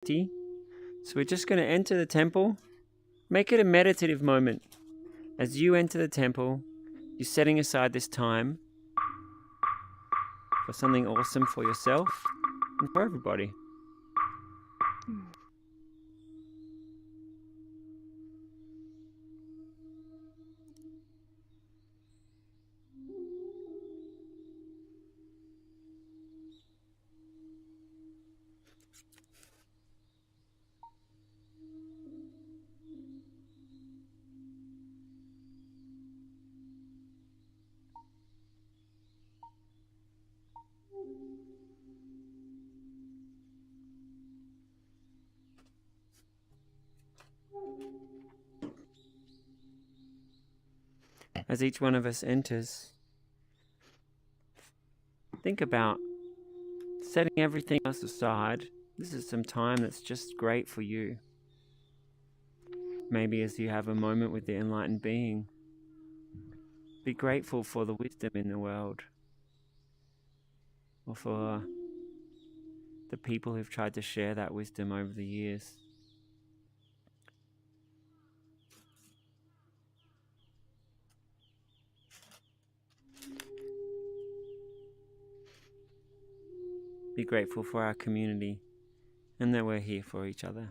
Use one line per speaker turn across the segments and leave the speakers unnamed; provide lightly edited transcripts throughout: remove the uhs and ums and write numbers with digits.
empty. So we're just going to enter the temple. Make it a meditative moment. As you enter the temple, you're setting aside this time for something awesome for yourself and for everybody. As each one of us enters, think about setting everything else aside. This is some time that's just great for you. Maybe as you have a moment with the enlightened being, be grateful for the wisdom in the world, or for the people who've tried to share that wisdom over the years. Be grateful for our community and that we're here for each other.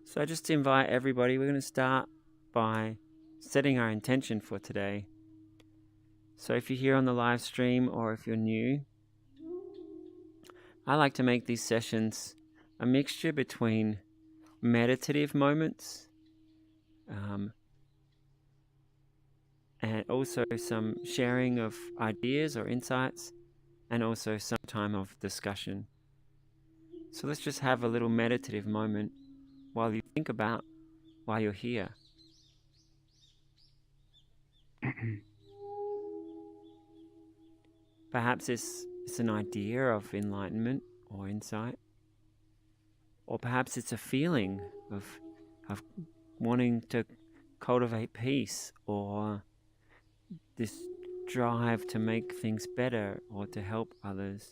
So I just invite everybody, we're going to start by setting our intention for today. So if you're here on the live stream or if you're new, I like to make these sessions a mixture between meditative moments and also some sharing of ideas or insights, and also some time of discussion. So let's just have a little meditative moment while you think about why you're here. Perhaps it's an idea of enlightenment or insight, or perhaps it's a feeling of wanting to cultivate peace, or this drive to make things better or to help others.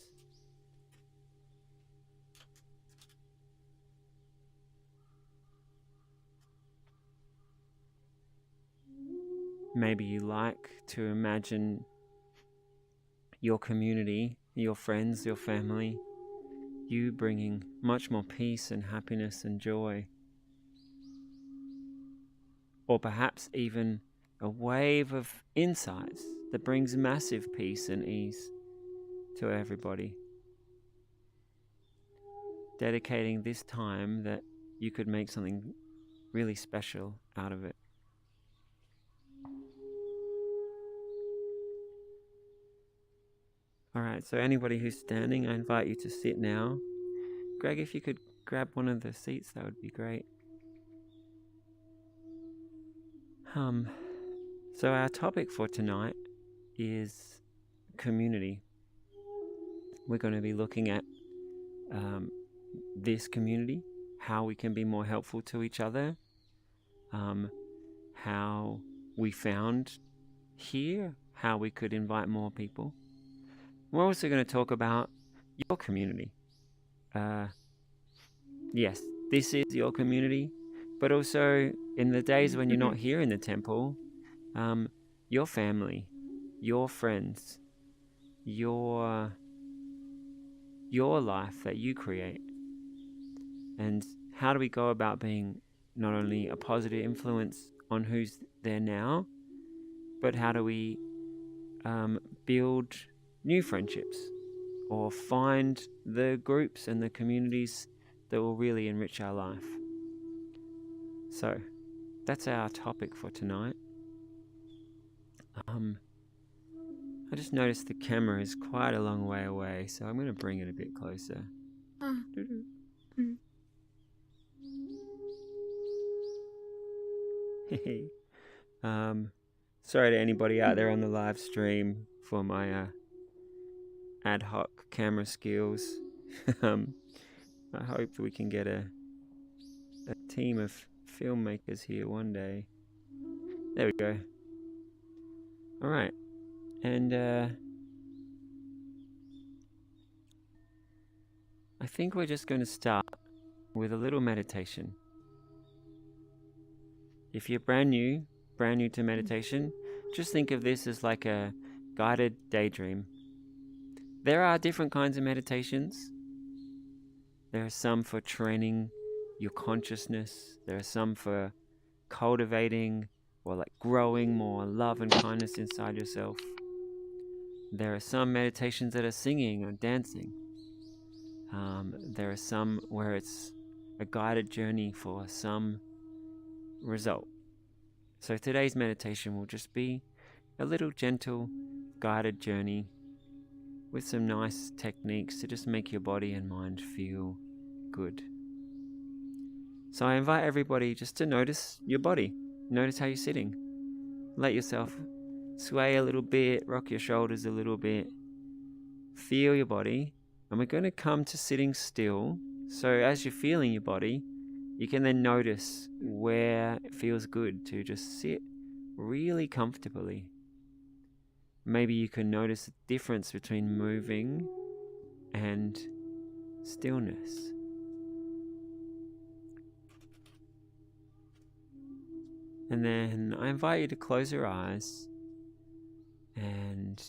Maybe you like to imagine your community, your friends, your family, you bringing much more peace and happiness and joy. Or perhaps even a wave of insights that brings massive peace and ease to everybody. Dedicating this time that you could make something really special out of it. Alright, so anybody who's standing, I invite you to sit now. Greg, if you could grab one of the seats, that would be great. So our topic for tonight is community. We're going to be looking at this community, how we can be more helpful to each other, how we found here, how we could invite more people. We're also going to talk about your community. Yes, this is your community, but also in the days when you're not here in the temple, your family, your friends, your life that you create. And how do we go about being not only a positive influence on who's there now, but how do we build new friendships or find the groups and the communities that will really enrich our life. So that's our topic for tonight. I just noticed the camera is quite a long way away, so I'm going to bring it a bit closer. Sorry to anybody out there on the live stream for my ad hoc camera skills. I hope that we can get a team of filmmakers here one day. There we go. All right. And I think we're just going to start with a little meditation. If you're brand new to meditation, just think of this as like a guided daydream. There are different kinds of meditations. There are some for training your consciousness. There are some for cultivating or like growing more love and kindness inside yourself. There are some meditations that are singing or dancing. There are some where it's a guided journey for some result. So today's meditation will just be a little gentle guided journey with some nice techniques to just make your body and mind feel good. So I invite everybody just to notice your body. Notice how you're sitting. Let yourself sway a little bit, rock your shoulders a little bit. Feel your body. And we're going to come to sitting still. So as you're feeling your body, you can then notice where it feels good to just sit really comfortably. Maybe you can notice the difference between moving and stillness. And then I invite you to close your eyes and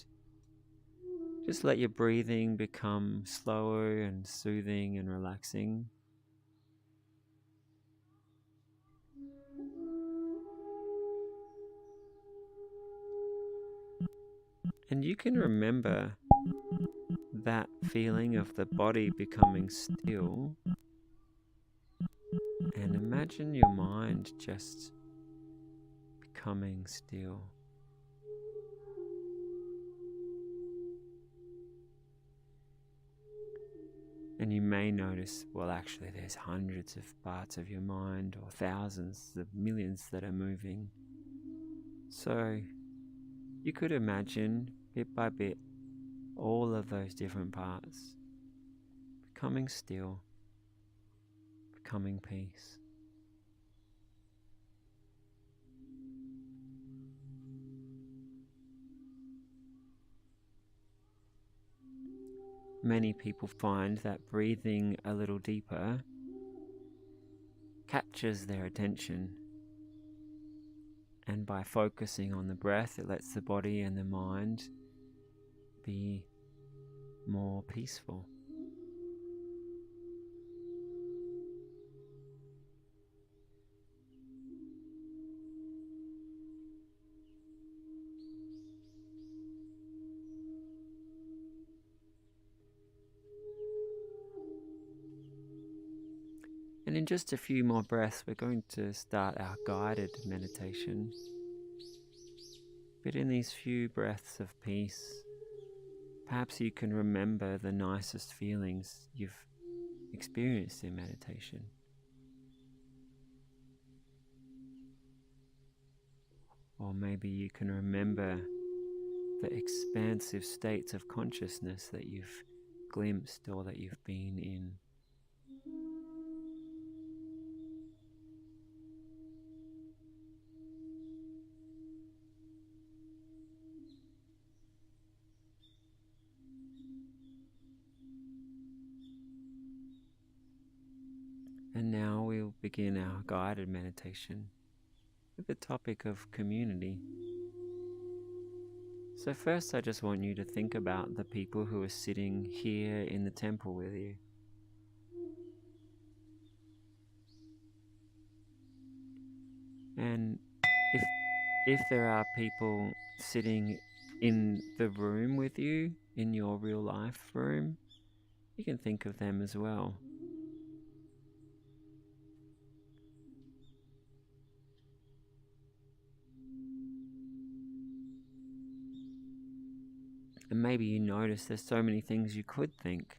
just let your breathing become slower and soothing and relaxing. And you can remember that feeling of the body becoming still, and imagine your mind just becoming still. And you may notice, well, actually there's hundreds of parts of your mind, or thousands of millions that are moving. So you could imagine bit by bit all of those different parts becoming still, becoming peace. Many people find that breathing a little deeper captures their attention, and by focusing on the breath, it lets the body and the mind be more peaceful. And in just a few more breaths, we're going to start our guided meditation. But in these few breaths of peace, perhaps you can remember the nicest feelings you've experienced in meditation. Or maybe you can remember the expansive states of consciousness that you've glimpsed or that you've been in. And now we'll begin our guided meditation with the topic of community. So first I just want you to think about the people who are sitting here in the temple with you. And if there are people sitting in the room with you, in your real life room, you can think of them as well. And maybe you notice there's so many things you could think.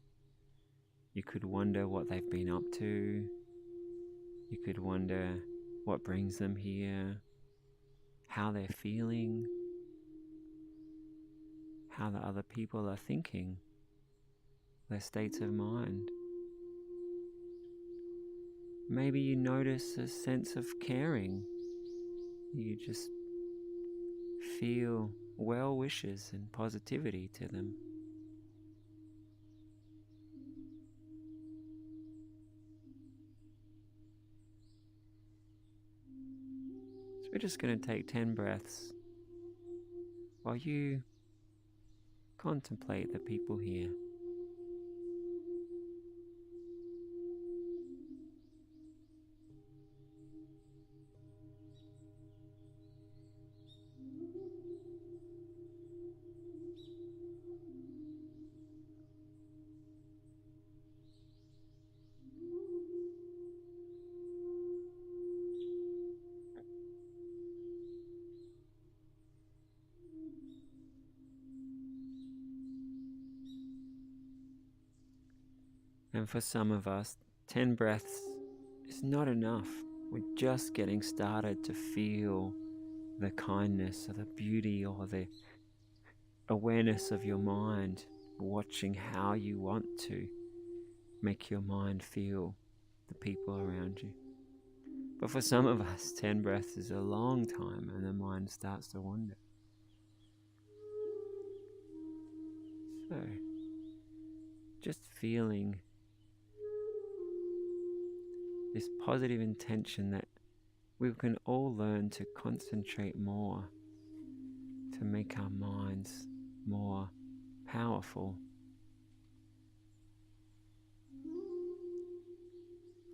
You could wonder what they've been up to. You could wonder what brings them here, how they're feeling, how the other people are thinking, their states of mind. Maybe you notice a sense of caring. You just feel well wishes and positivity to them. So we're just going to take 10 breaths while you contemplate the people here. And for some of us, 10 breaths is not enough. We're just getting started to feel the kindness or the beauty or the awareness of your mind, watching how you want to make your mind feel the people around you. But for some of us, 10 breaths is a long time and the mind starts to wander. So, just feeling this positive intention that we can all learn to concentrate more, to make our minds more powerful.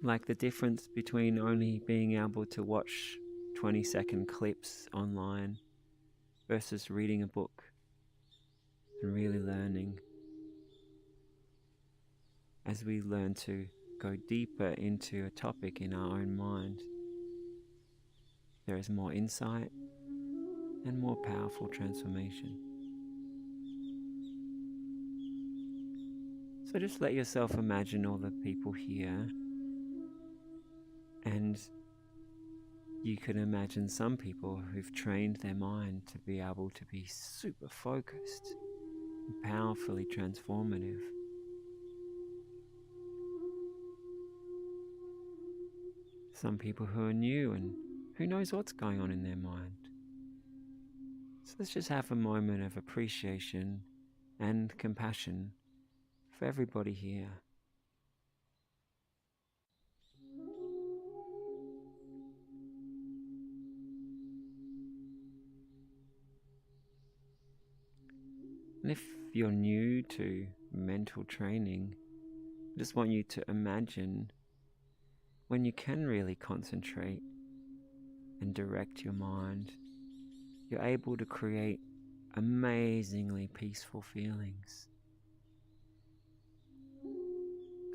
Like the difference between only being able to watch 20-second clips online versus reading a book and really learning. As we learn to go deeper into a topic in our own mind, there is more insight and more powerful transformation. So just let yourself imagine all the people here, and you can imagine some people who've trained their mind to be able to be super focused and powerfully transformative. Some people who are new and who knows what's going on in their mind. So let's just have a moment of appreciation and compassion for everybody here. And if you're new to mental training, I just want you to imagine when you can really concentrate and direct your mind, you're able to create amazingly peaceful feelings.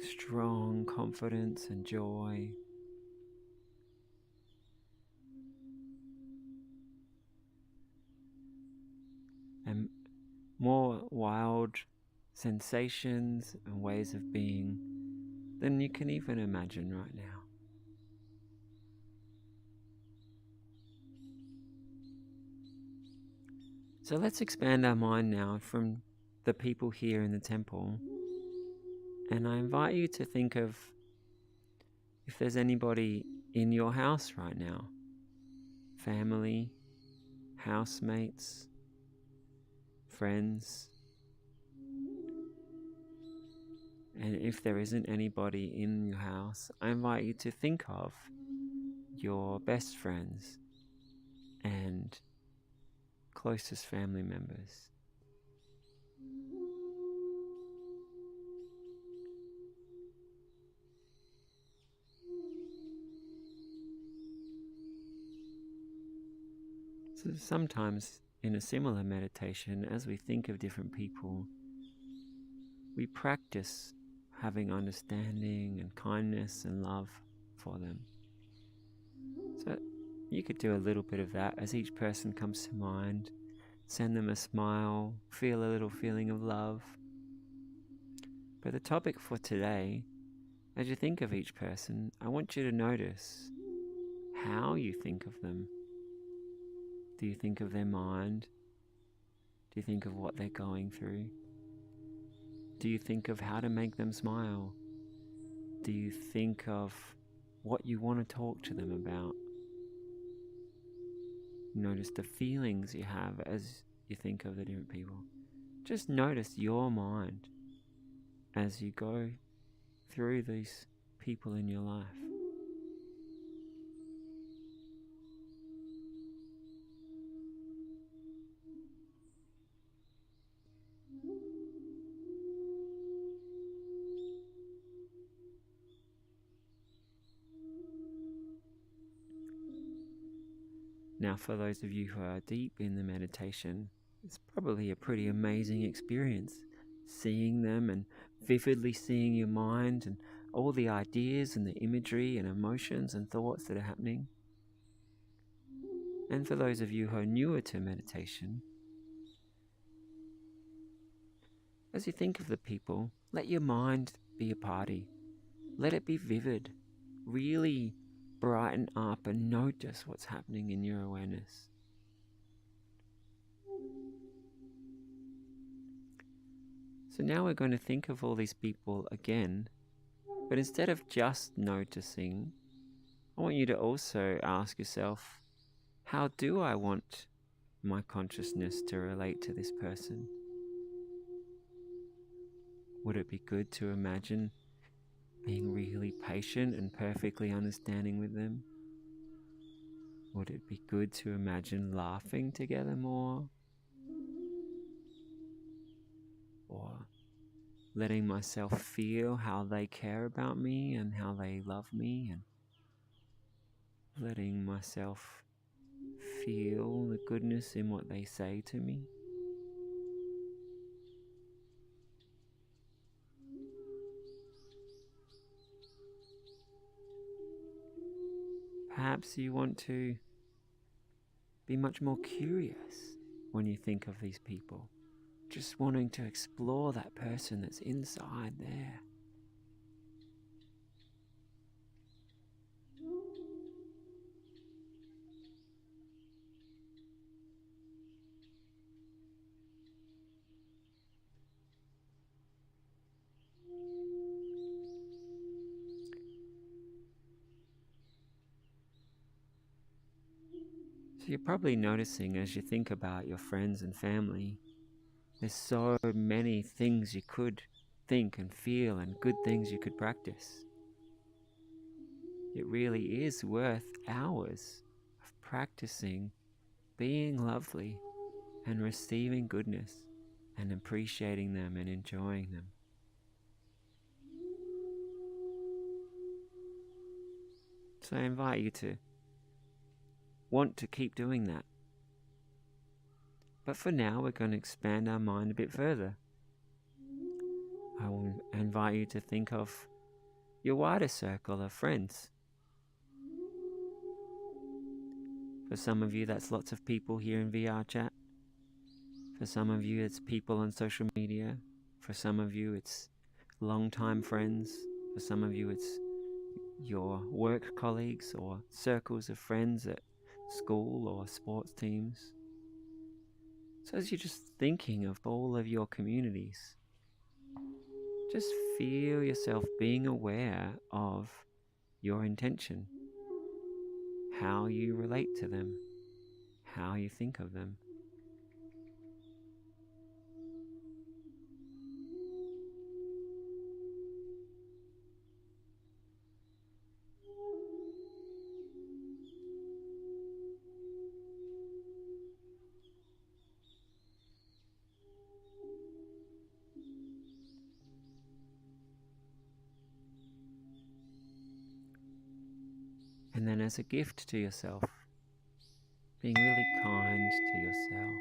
Strong confidence and joy. And more wild sensations and ways of being than you can even imagine right now. So let's expand our mind now from the people here in the temple. And I invite you to think of if there's anybody in your house right now. Family, housemates, friends. And if there isn't anybody in your house, I invite you to think of your best friends and closest family members. So sometimes in a similar meditation, as we think of different people, we practice having understanding and kindness and love for them. So you could do a little bit of that as each person comes to mind. Send them a smile, feel a little feeling of love. But the topic for today, as you think of each person, I want you to notice how you think of them. Do you think of their mind? Do you think of what they're going through? Do you think of how to make them smile? Do you think of what you want to talk to them about? Notice the feelings you have as you think of the different people. Just notice your mind as you go through these people in your life. Now, for those of you who are deep in the meditation, it's probably a pretty amazing experience seeing them and vividly seeing your mind and all the ideas and the imagery and emotions and thoughts that are happening. And for those of you who are newer to meditation, as you think of the people, let your mind be a party. Let it be vivid. Really brighten up and notice what's happening in your awareness. So now we're going to think of all these people again, but instead of just noticing, I want you to also ask yourself, how do I want my consciousness to relate to this person? Would it be good to imagine being really patient and perfectly understanding with them? Would it be good to imagine laughing together more? Or letting myself feel how they care about me and how they love me, and letting myself feel the goodness in what they say to me? Perhaps you want to be much more curious when you think of these people, just wanting to explore that person that's inside there. So you're probably noticing as you think about your friends and family, there's so many things you could think and feel and good things you could practice. It really is worth hours of practicing being lovely and receiving goodness and appreciating them and enjoying them. So I invite you to want to keep doing that. But for now, we're going to expand our mind a bit further. I will invite you to think of your wider circle of friends. For some of you, that's lots of people here in VR chat. For some of you, it's people on social media. For some of you, it's long-time friends. For some of you, it's your work colleagues or circles of friends at school or sports teams. So as you're just thinking of all of your communities, just feel yourself being aware of your intention, how you relate to them, how you think of them. And then as a gift to yourself, being really kind to yourself,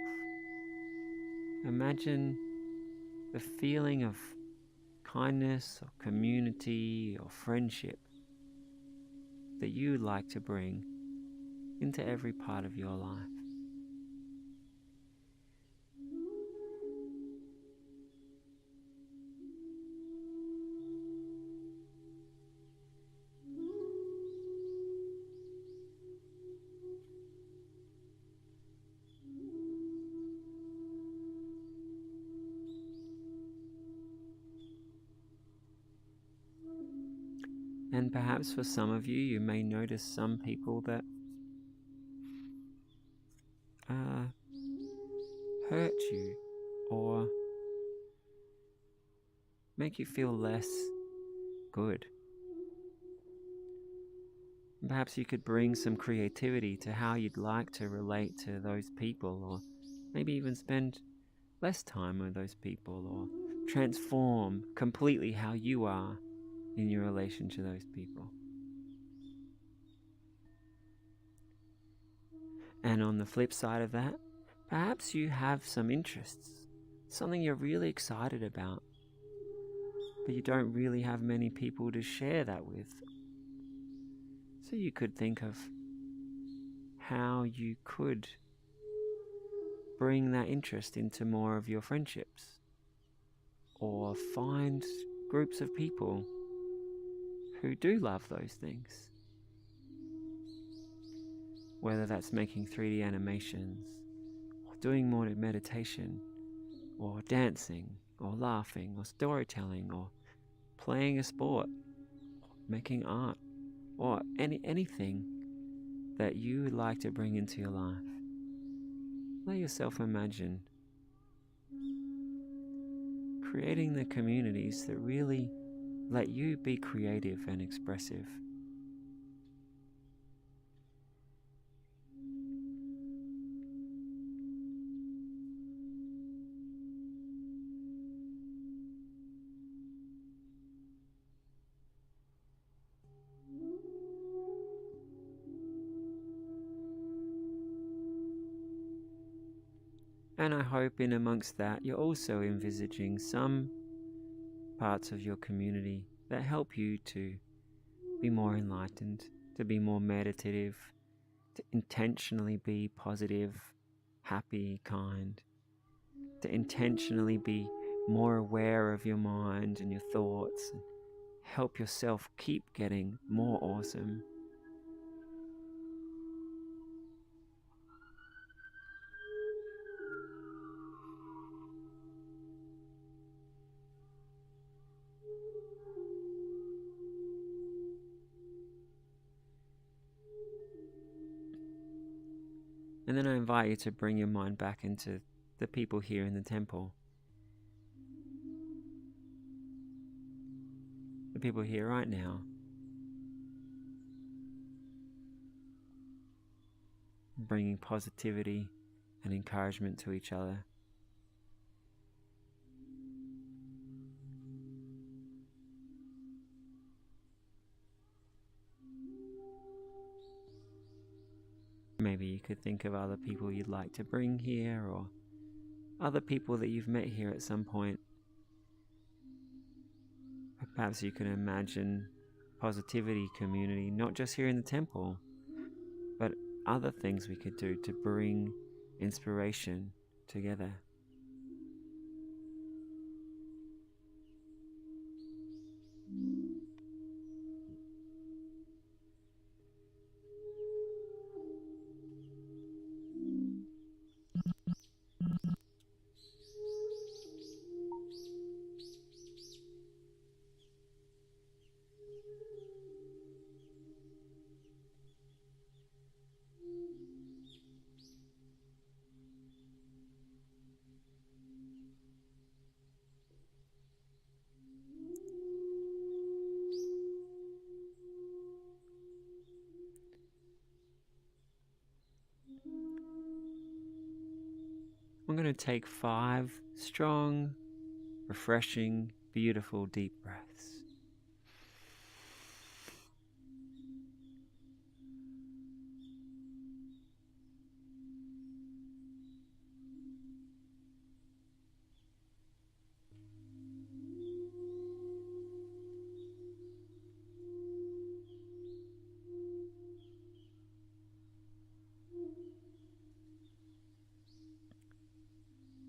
imagine the feeling of kindness or community or friendship that you like to bring into every part of your life. And perhaps for some of you, you may notice some people that hurt you or make you feel less good. Perhaps you could bring some creativity to how you'd like to relate to those people, or maybe even spend less time with those people, or transform completely how you are in your relation to those people. And on the flip side of that, perhaps you have some interests, something you're really excited about, but you don't really have many people to share that with. So you could think of how you could bring that interest into more of your friendships, or find groups of people who do love those things. Whether that's making 3D animations, or doing more meditation, or dancing, or laughing, or storytelling, or playing a sport, making art, or anything that you would like to bring into your life. Let yourself imagine creating the communities that really let you be creative and expressive. And I hope in amongst that you're also envisaging some parts of your community that help you to be more enlightened, to be more meditative, to intentionally be positive, happy, kind, to intentionally be more aware of your mind and your thoughts, and help yourself keep getting more awesome. And then I invite you to bring your mind back into the people here in the temple. The people here right now. Bringing positivity and encouragement to each other. Maybe you could think of other people you'd like to bring here, or other people that you've met here at some point. Perhaps you can imagine positivity community, not just here in the temple, but other things we could do to bring inspiration together. I'm going to take 5 strong, refreshing, beautiful deep breaths.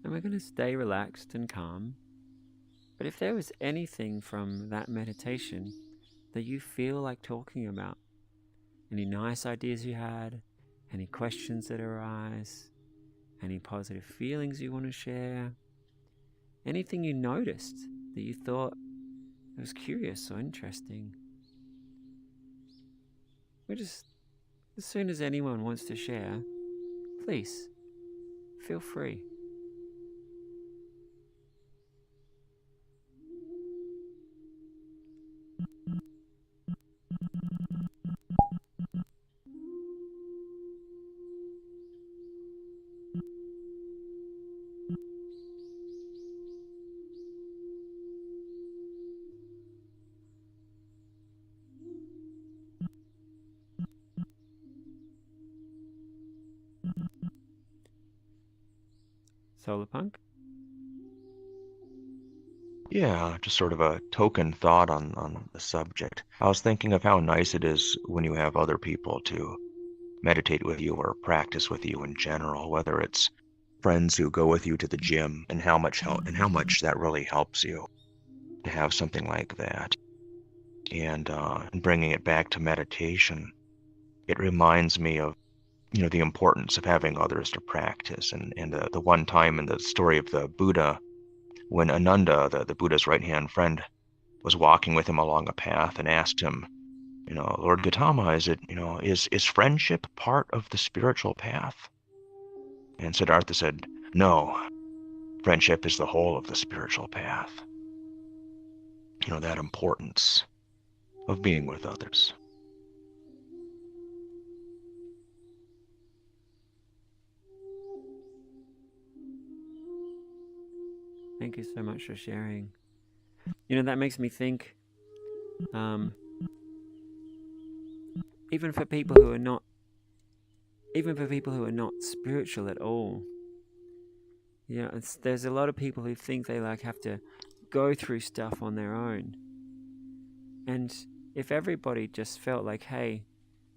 And we're going to stay relaxed and calm. But if there was anything from that meditation that you feel like talking about, any nice ideas you had, any questions that arise, any positive feelings you want to share, anything you noticed that you thought was curious or interesting, as soon as anyone wants to share, please feel free. Solarpunk?
Yeah, just sort of a token thought on the subject. I was thinking of how nice it is when you have other people to meditate with you or practice with you in general, whether it's friends who go with you to the gym and how much that really helps you to have something like that. And bringing it back to meditation, it reminds me of the importance of having others to practice. And the one time in the story of the Buddha, when Ananda, the Buddha's right-hand friend, was walking with him along a path and asked him, Lord Gautama, is friendship part of the spiritual path? And Siddhartha said, no, friendship is the whole of the spiritual path. That importance of being with others.
Thank you so much for sharing. That makes me think, um, even for people who are not, even for people who are not spiritual at all, there's a lot of people who think they have to go through stuff on their own. And if everybody just felt like, hey,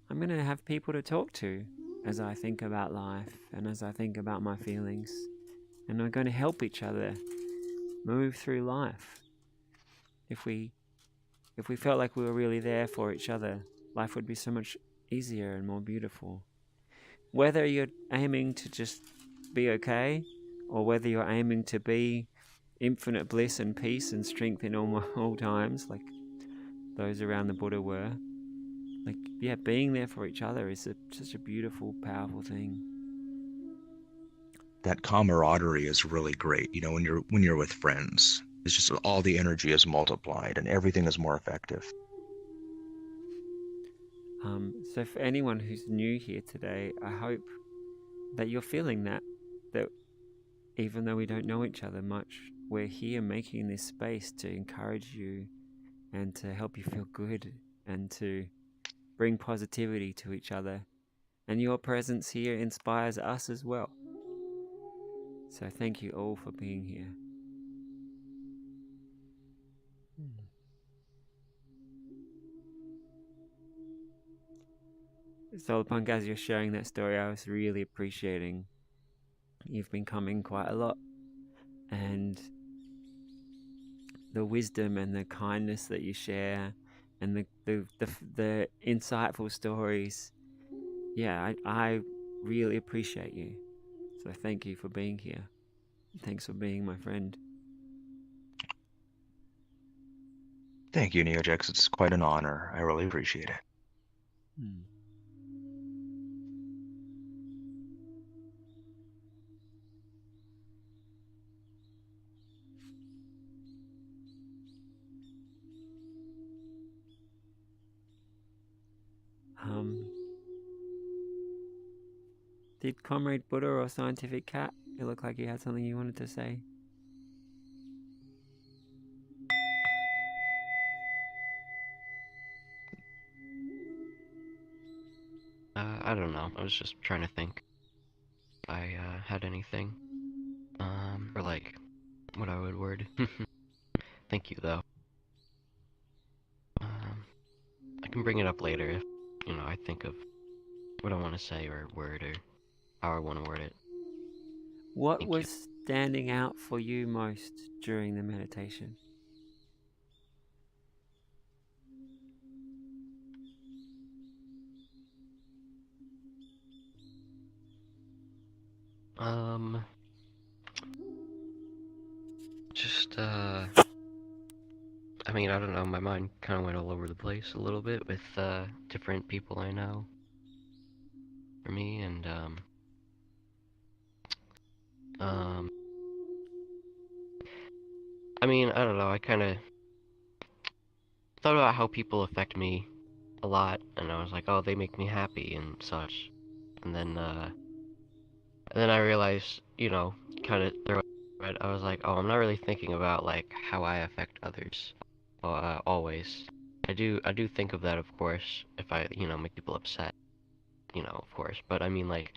I'm going to have people to talk to as I think about life and as I think about my feelings, and I'm going to help each other move through life. If we felt like we were really there for each other, life would be so much easier and more beautiful. Whether you're aiming to just be okay, or whether you're aiming to be infinite bliss and peace and strength in all times, like those around the Buddha were, being there for each other is such a beautiful, powerful thing.
That camaraderie is really great. When you're with friends, it's just all the energy is multiplied and everything is more effective.
So for anyone who's new here today, I hope that you're feeling that even though we don't know each other much, we're here making this space to encourage you and to help you feel good and to bring positivity to each other. And your presence here inspires us as well. So thank you all for being here. Solarpunk, as you're sharing that story, I was really appreciating you've been coming quite a lot, and the wisdom and the kindness that you share, and the insightful stories. Yeah, I really appreciate you. So thank you for being here. Thanks for being my friend.
Thank you, Neojex. It's quite an honor. I really appreciate it.
Hmm. Um, did Comrade Buddha or Scientific Cat? You look like you had something you wanted to say.
I don't know. I was just trying to think if I had anything. Or like what I would word. Thank you though. Um, I can bring it up later if I think of what I want to say or word or how I want to word it.
What
Thank you.
was standing out for you most during the meditation?
Um, just I mean, I don't know. My mind kind of went all over the place a little bit with different people I know. For me, and um, I mean, I don't know. I kind of thought about how people affect me a lot, and I was like, oh, they make me happy and such. And then I realized, kind of through it, I was like, oh, I'm not really thinking about like how I affect others. Always. I do think of that, of course, if I, make people upset, of course. But I mean, like,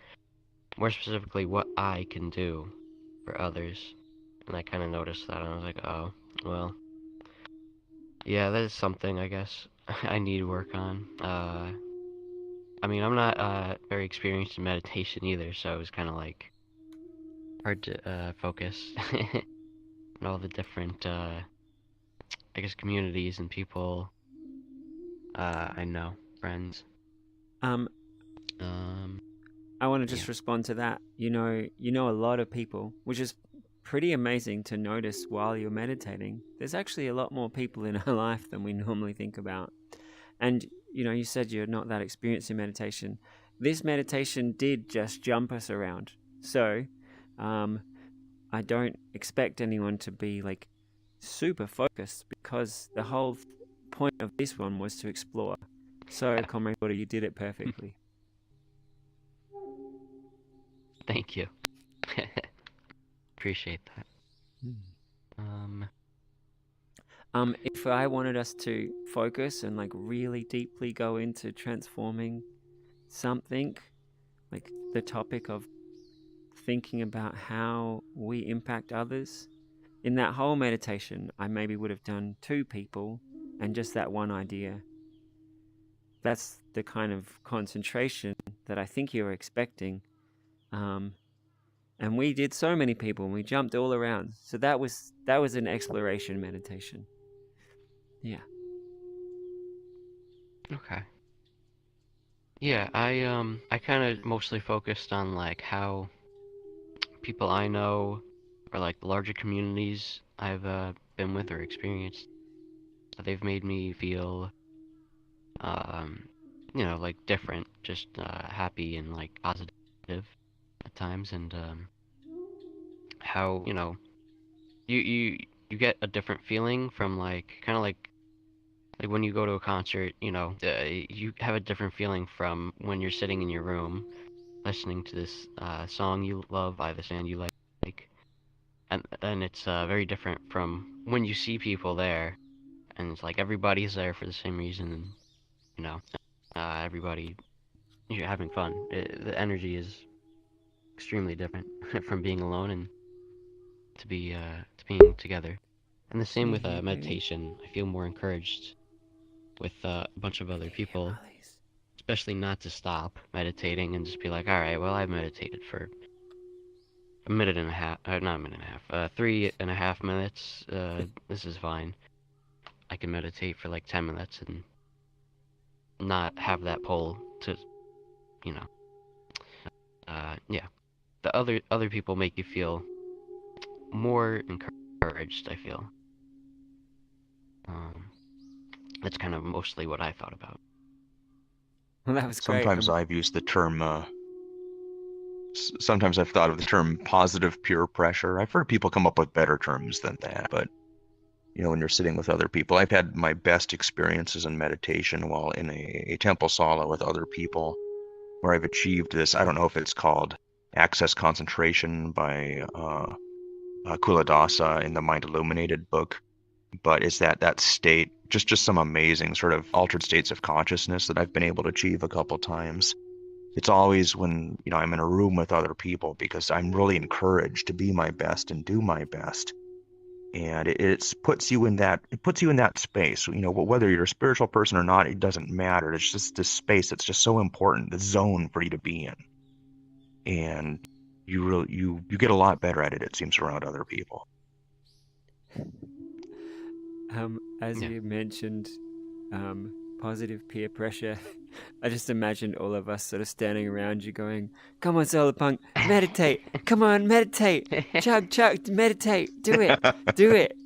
more specifically, what I can do for others. And I kind of noticed that, and I was like, oh, well, yeah, that is something I guess I need to work on. I mean, I'm not very experienced in meditation either, so it was kind of like hard to focus on all the different, I guess, communities and people I know, friends.
Um,
Um,
I want to
yeah.
just respond to that. You know a lot of people, which is pretty amazing to notice while you're meditating. There's actually a lot more people in our life than we normally think about. And you said you're not that experienced in meditation. This meditation did just jump us around. So, I don't expect anyone to be like super focused because the whole point of this one was to explore. So, Comrade Water, you did it perfectly.
Thank you. Appreciate that.
If I wanted us to focus and like really deeply go into transforming something, like the topic of thinking about how we impact others, in that whole meditation, I maybe would have done 2 people and just that one idea. That's the kind of concentration that I think you were expecting. And we did so many people and we jumped all around. So that was an exploration meditation. Yeah.
Okay. Yeah, I kind of mostly focused on like how people I know or like the larger communities I've been with or experienced, they've made me feel um like different, just happy and like positive at times, and how you get a different feeling from like kind of like when you go to a concert, you have a different feeling from when you're sitting in your room listening to this song you love by this band you like, and it's very different from when you see people there, and it's like everybody's there for the same reason, and you know, everybody you're having fun. The energy is extremely different from being alone and to being together. And the same
Can you
with
hear, baby?
meditation. I feel more encouraged with a bunch of
Can
other
you hear,
people,
Marlies?
especially not to stop meditating and just be like, all right, well, I've meditated for a minute and a half, not a minute and a half, 3.5 minutes. This is fine. I can meditate for like 10 minutes and not have that pull to, you know, yeah. The other people make you feel more encouraged, I feel. Um, that's kind of mostly what I thought about.
Well, that was great.
Sometimes I've used the term, sometimes I've thought of the term positive peer pressure. I've heard people come up with better terms than that, but when you're sitting with other people, I've had my best experiences in meditation while in a temple sala with other people, where I've achieved this. I don't know if it's called access concentration by Kuladasa in the Mind Illuminated book, but it's that state, just some amazing sort of altered states of consciousness that I've been able to achieve a couple times. It's always when I'm in a room with other people, because I'm really encouraged to be my best and do my best, and it puts you in that space. Whether you're a spiritual person or not, it doesn't matter. It's just this space that's just so important, the zone for you to be in, and you get a lot better at it, it seems, around other people.
As
Yeah.
you mentioned, positive peer pressure, I just imagined all of us sort of standing around you going, come on, Solar Punk, meditate. Come on, meditate. Chug, meditate. Do it. Do it.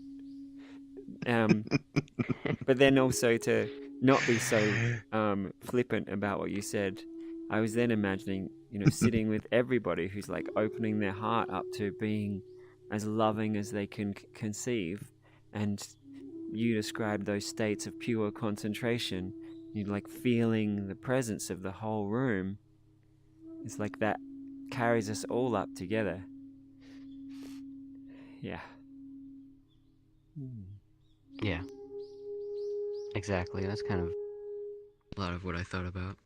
But then also to not be so flippant about what you said. I was then imagining, sitting with everybody who's like opening their heart up to being as loving as they can conceive, and you described those states of pure concentration. You like feeling the presence of the whole room. It's like that carries us all up together. Yeah.
Yeah. Exactly. That's kind of a lot of what I thought about.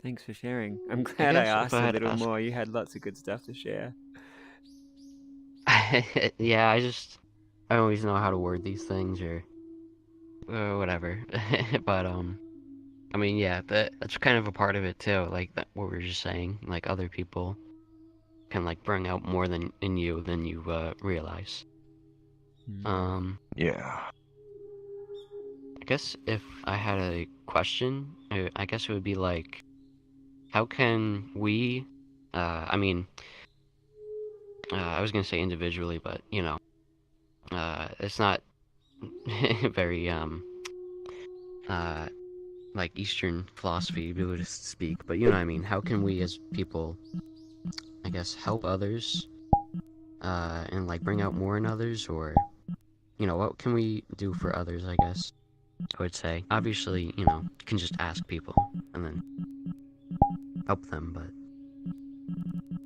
Thanks for sharing. I'm
I
glad I
guess if
asked
I
a
had to
little
ask,
more. You had lots of good stuff to share.
yeah, I always know how to word these things or whatever. But I mean, yeah, that's kind of a part of it too. Like that, what we were just saying, like other people can like bring out more than in you than you realize. Um,
Yeah.
I guess if I had a question, I guess it would be like, how can we, I mean, I was gonna say individually, but you know, it's not very uh, like Eastern philosophy, Buddhist speak, but you know what I mean. How can we as people, I guess, help others, and like bring out more in others, or you know, what can we do for others? I guess I would say, obviously, you know, you can just ask people and then help them, but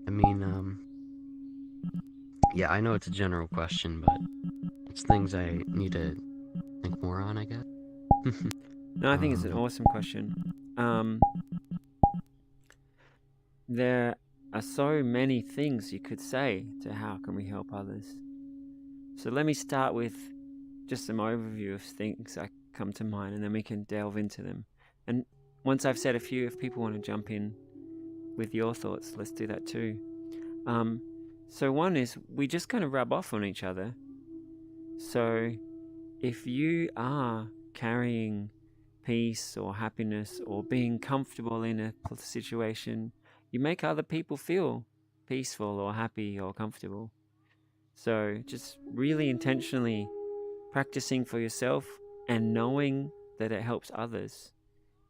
I mean, yeah, I know it's a general question, but it's things I need to think more on, I guess.
No, I think it's an
um,
awesome question. There are so many things you could say to how can we help others. So let me start with just some overview of things that come to mind, and then we can delve into them. And once I've said a few, if people want to jump in with your thoughts, let's do that too. So one is we just kind of rub off on each other. So if you are carrying peace or happiness or being comfortable in a situation, you make other people feel peaceful or happy or comfortable. So just really intentionally practicing for yourself and knowing that it helps others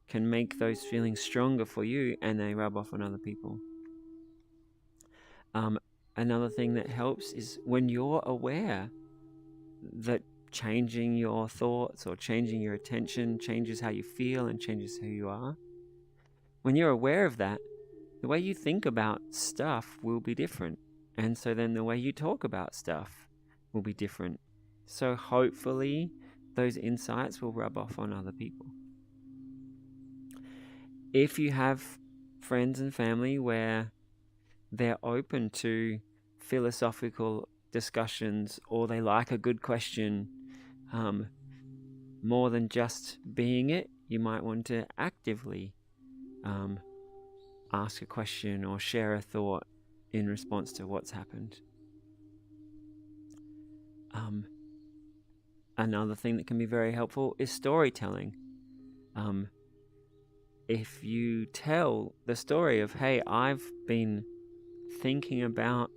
can make those feelings stronger for you, and they rub off on other people. Another thing that helps is when you're aware that changing your thoughts or changing your attention changes how you feel and changes who you are. When you're aware of that, the way you think about stuff will be different. And so then the way you talk about stuff will be different. So hopefully those insights will rub off on other people. If you have friends and family where they're open to philosophical discussions or they like a good question, more than just being it, you might want to actively ask a question or share a thought in response to what's happened. Another thing that can be very helpful is storytelling. If you tell the story of, hey, I've been thinking about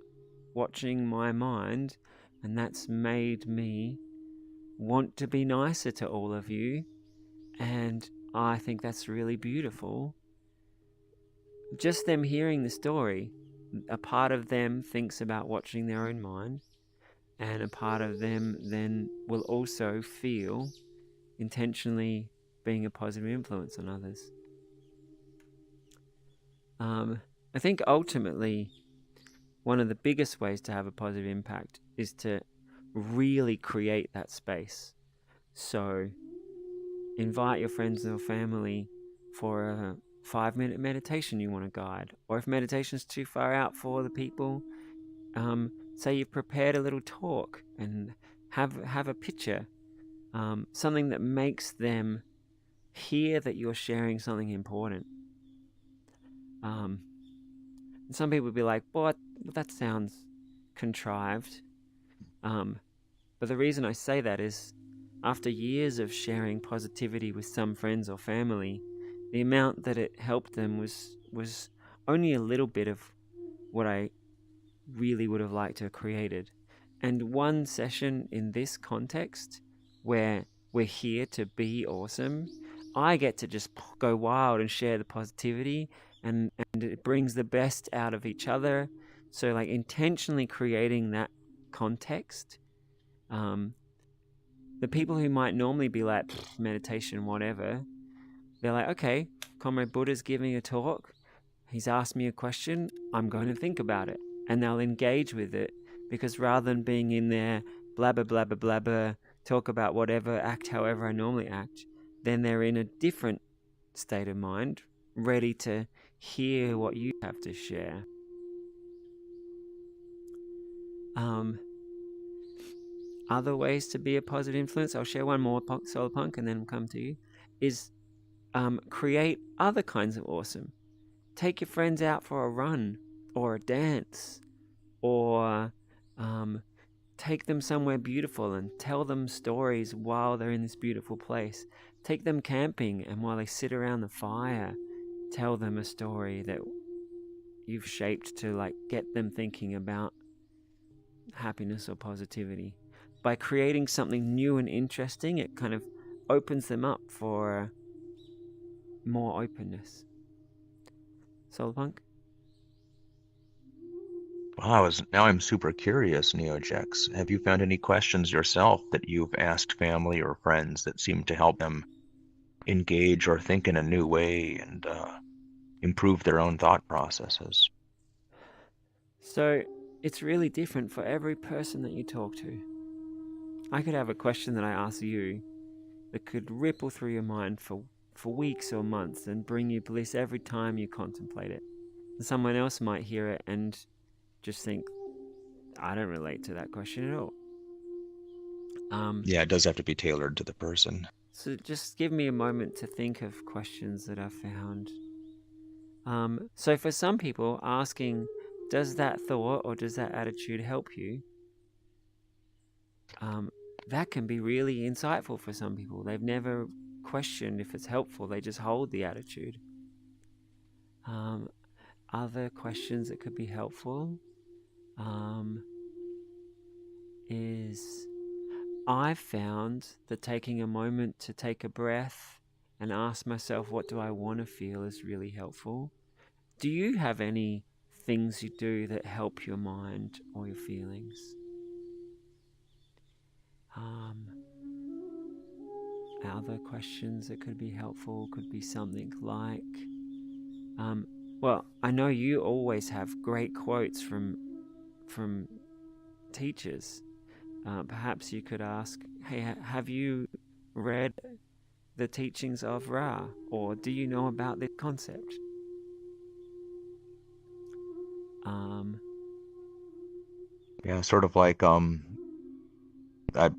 watching my mind, and that's made me want to be nicer to all of you, and I think that's really beautiful. Just them hearing the story, a part of them thinks about watching their own mind, and a part of them then will also feel intentionally being a positive influence on others. I think ultimately one of the biggest ways to have a positive impact is to really create that space. So invite your friends or family for a 5-minute meditation you want to guide, or if meditation's too far out for the people, say you've prepared a little talk and have a picture, something that makes them hear that you're sharing something important. Some people would be like, "What? That sounds contrived." But the reason I say that is, after years of sharing positivity with some friends or family, the amount that it helped them was only a little bit of what I really would have liked to have created. And one session in this context, where we're here to be awesome, I get to just go wild and share the positivity, and it brings the best out of each other. So like intentionally creating that context, the people who might normally be like, meditation, whatever, they're like, okay, Comrade Buddha's giving a talk, he's asked me a question, I'm going to think about it. And they'll engage with it, because rather than being in there, blabber, blabber, blabber, talk about whatever, act however I normally act, then they're in a different state of mind, ready to hear what you have to share. Other ways to be a positive influence, I'll share one more, Solar Punk, and then come to you, is create other kinds of awesome. Take your friends out for a run or a dance, or take them somewhere beautiful and tell them stories while they're in this beautiful place. Take them camping, and while they sit around the fire, tell them a story that you've shaped to like get them thinking about happiness or positivity. By creating something new and interesting, it kind of opens them up for more openness. Solarpunk?
Wow, now I'm super curious, Neojex. Have you found any questions yourself that you've asked family or friends that seem to help them engage or think in a new way and improve their own thought processes?
So it's really different for every person that you talk to. I could have a question that I ask you that could ripple through your mind for weeks or months and bring you bliss every time you contemplate it. And someone else might hear it and just think, I don't relate to that question at all.
Yeah, it does have to be tailored to the person.
So just give me a moment to think of questions that I've found. So for some people, asking, does that thought or does that attitude help you? That can be really insightful for some people. They've never questioned if it's helpful. They just hold the attitude. Other questions that could be helpful is, I've found that taking a moment to take a breath and ask myself, what do I want to feel, is really helpful. Do you have any things you do that help your mind or your feelings? Other questions that could be helpful could be something like, well, I know you always have great quotes from teachers. Perhaps you could ask, hey, have you read the teachings of Ra, or do you know about this concept?
Yeah, sort of like I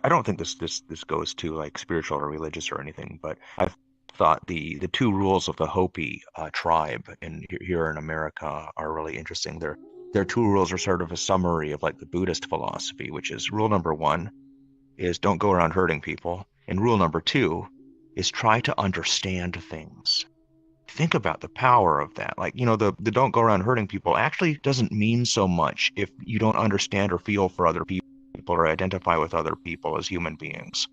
don't think this goes to like spiritual or religious or anything, but I've thought the two rules of the Hopi tribe here in America are really interesting. Their two rules are sort of a summary of like the Buddhist philosophy, which is rule number 1 is don't go around hurting people, and rule number 2 is try to understand things. Think about the power of that. Like, the don't go around hurting people actually doesn't mean so much if you don't understand or feel for other people or identify with other people as human beings.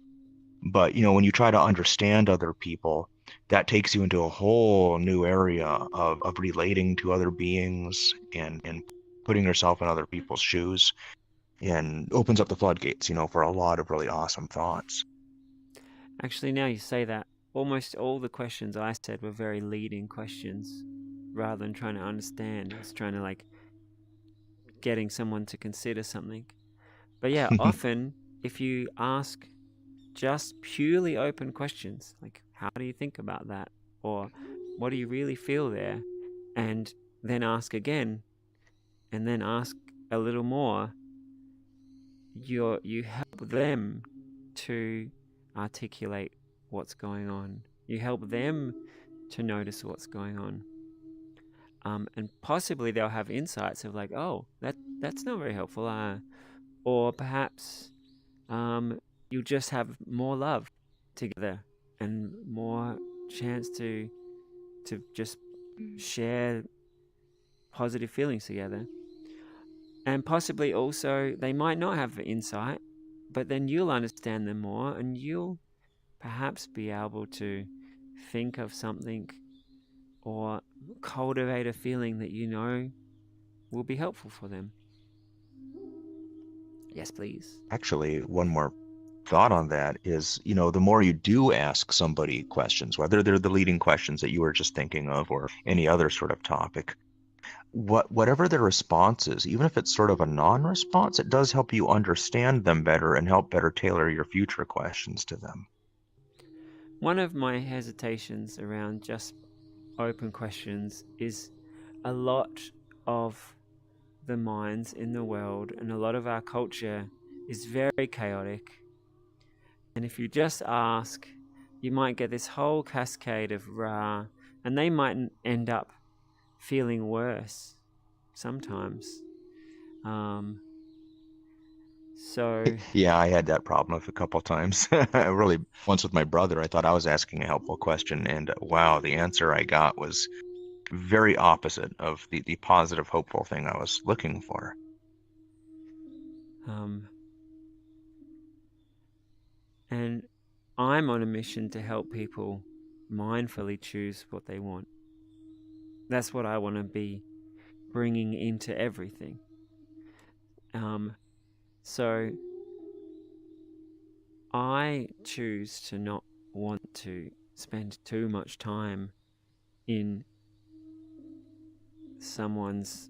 But, when you try to understand other people, that takes you into a whole new area of relating to other beings and putting yourself in other people's shoes, and opens up the floodgates, for a lot of really awesome thoughts.
Actually, now you say that, almost all the questions I said were very leading questions, rather than trying to understand. It's trying to getting someone to consider something. But yeah, often if you ask just purely open questions, like how do you think about that, or what do you really feel there, and then ask again, and then ask a little more, you help them to articulate what's going on. You help them to notice what's going on. And possibly they'll have insights of like, oh, that's not very helpful. Or perhaps you'll just have more love together and more chance to just share positive feelings together. And possibly also they might not have insight, but then you'll understand them more, and you'll perhaps be able to think of something or cultivate a feeling that will be helpful for them. Yes, please.
Actually, one more thought on that is, the more you do ask somebody questions, whether they're the leading questions that you were just thinking of or any other sort of topic, whatever their response is, even if it's sort of a non-response, it does help you understand them better and help better tailor your future questions to them.
one of my hesitations around just open questions is a lot of the minds in the world and a lot of our culture is very chaotic. And if you just ask, you might get this whole cascade of rah, and they might end up feeling worse sometimes. So
Yeah, I had that problem a couple times. Really, once with my brother, I thought I was asking a helpful question, and wow, the answer I got was very opposite of the positive, hopeful thing I was looking for.
And I'm on a mission to help people mindfully choose what they want. That's what I want to be bringing into everything. So I choose to not want to spend too much time in someone's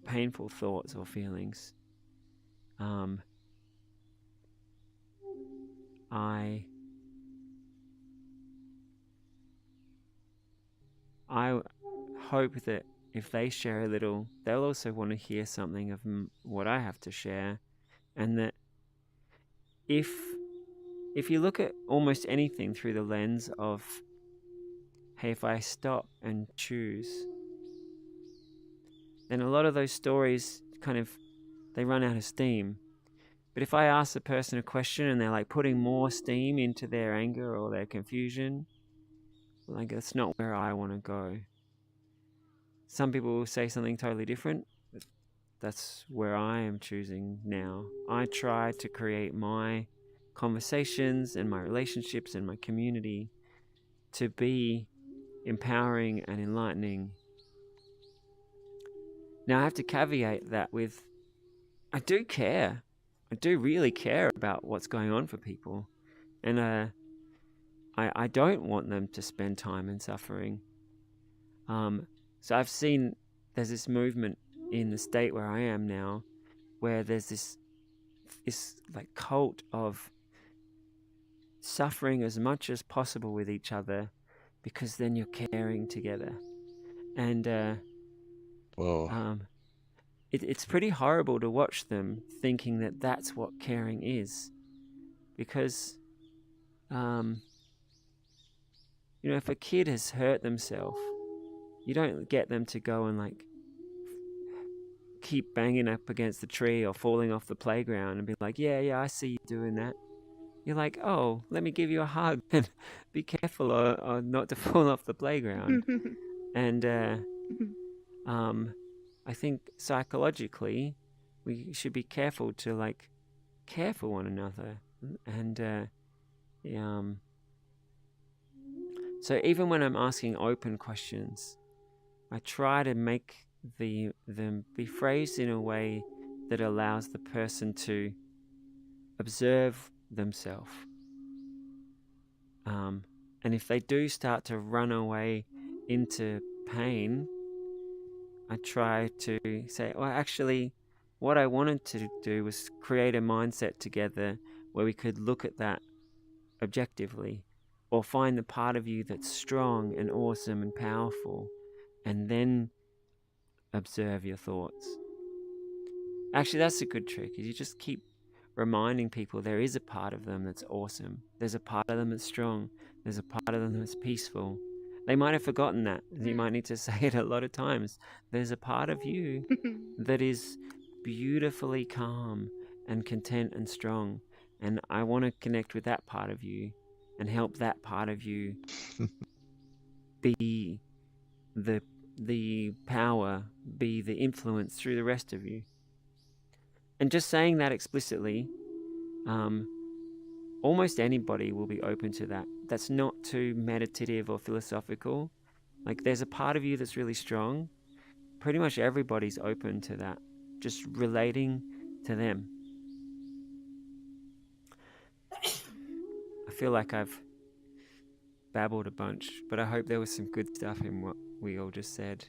painful thoughts or feelings. I hope that if they share a little, they'll also want to hear something of what I have to share, and that if you look at almost anything through the lens of, hey, if I stop and choose, then a lot of those stories they run out of steam. But if I ask the person a question and they're like putting more steam into their anger or their confusion, like that's not where I want to go. Some people will say something totally different, but that's where I am choosing now. I try to create my conversations and my relationships and my community to be empowering and enlightening. Now I have to caveat that with, I do care. I do really care about what's going on for people. And I don't want them to spend time in suffering. So I've seen there's this movement in the state where I am now, where there's this like cult of suffering as much as possible with each other, because then you're caring together. And
Whoa.
It's pretty horrible to watch them thinking that that's what caring is, because if a kid has hurt themselves, you don't get them to go and like keep banging up against the tree or falling off the playground and be like, yeah, I see you doing that. You're like, oh, let me give you a hug and be careful or not to fall off the playground. And I think psychologically we should be careful to like care for one another. And so even when I'm asking open questions, I try to make them be phrased in a way that allows the person to observe themselves. And if they do start to run away into pain, I try to say, well, actually, what I wanted to do was create a mindset together where we could look at that objectively, or find the part of you that's strong and awesome and powerful, and then observe your thoughts. Actually, that's a good trick, is you just keep reminding people there is a part of them that's awesome. There's a part of them that's strong. There's a part of them that's peaceful. They might have forgotten that. You might need to say it a lot of times. There's a part of you that is beautifully calm and content and strong. And I want to connect with that part of you and help that part of you be the power, be the influence through the rest of you. And just saying that explicitly, almost anybody will be open to that. That's not too meditative or philosophical. Like, there's a part of you that's really strong. Pretty much everybody's open to that, just relating to them. I feel like I've babbled a bunch, but I hope there was some good stuff in what we all just said.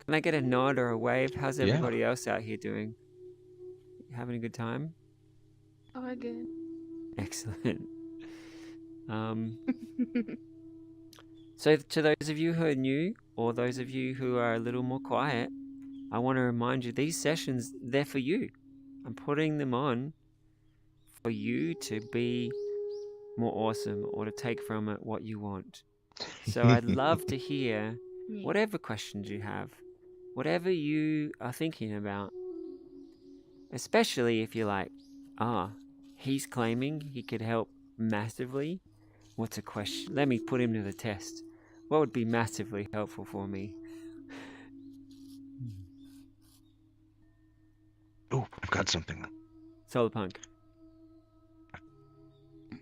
Can I get a nod or a wave? How's everybody else out here doing? Having a good time?
Oh, good.
Excellent. Um, so to those of you who are new, or those of you who are a little more quiet, I want to remind you these sessions, they're for you. I'm putting them on for you to be more awesome or to take from it what you want. So I'd love to hear
Yeah.
whatever questions you have, whatever you are thinking about, especially if you're like, he's claiming he could help massively. What's a question? Let me put him to the test. What would be massively helpful for me?
Oh, I've got something.
Solarpunk.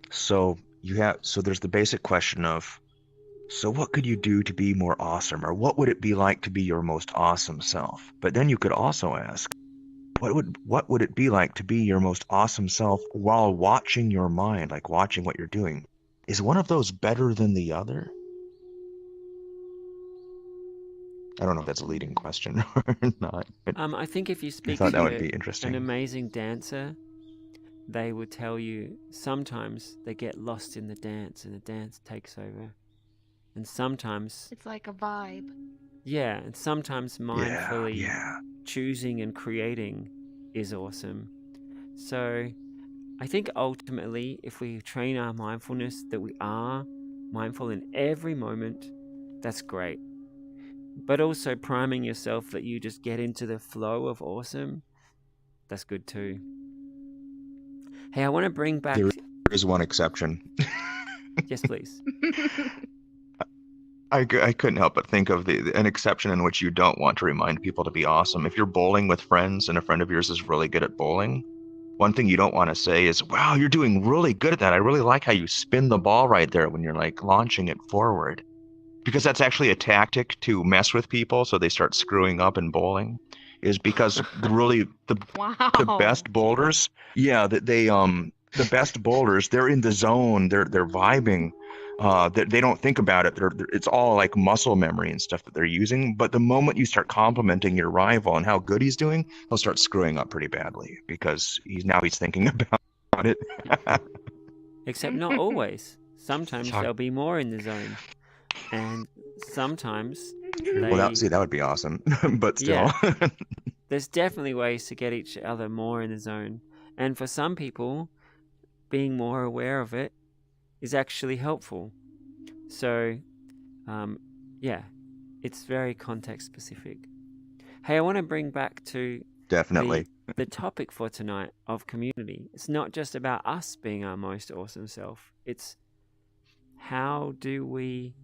So there's the basic question of, so what could you do to be more awesome, or what would it be like to be your most awesome self? But then you could also ask, what would it be like to be your most awesome self while watching your mind, like watching what you're doing? Is one of those better than the other? I don't know if that's a leading question or not, but
I think if you
I
speak
thought that
to
would be
an
interesting.
amazing dancer, they would tell you sometimes they get lost in the dance and the dance takes over. And sometimes,
It's like a vibe.
yeah, and sometimes
Yeah,
mindfully
yeah.
choosing and creating is awesome. So I think ultimately, if we train our mindfulness that we are mindful in every moment, that's great. But also priming yourself that you just get into the flow of awesome, that's good too. Hey, I want to bring back.
There is one exception.
Yes, please.
I couldn't help but think of an exception in which you don't want to remind people to be awesome. If you're bowling with friends and a friend of yours is really good at bowling, one thing you don't want to say is, wow, you're doing really good at that. I really like how you spin the ball right there when you're like launching it forward. Because that's actually a tactic to mess with people so they start screwing up in bowling. Is because the
Wow.
best bowlers, yeah, that the best bowlers, they're in the zone, they're vibing. They don't think about it. It's all like muscle memory and stuff that they're using. But the moment you start complimenting your rival and how good he's doing, he'll start screwing up pretty badly because he's thinking about it.
Except not always. Sometimes
Talk.
they'll be more in the zone. And sometimes
Well,
they.
that would be awesome. But still,
Yeah. There's definitely ways to get each other more in the zone. And for some people, being more aware of it is actually helpful. So, yeah, it's very context specific. Hey, I want to bring back to
definitely.
the topic for tonight of community. It's not just about us being our most awesome self. It's how do we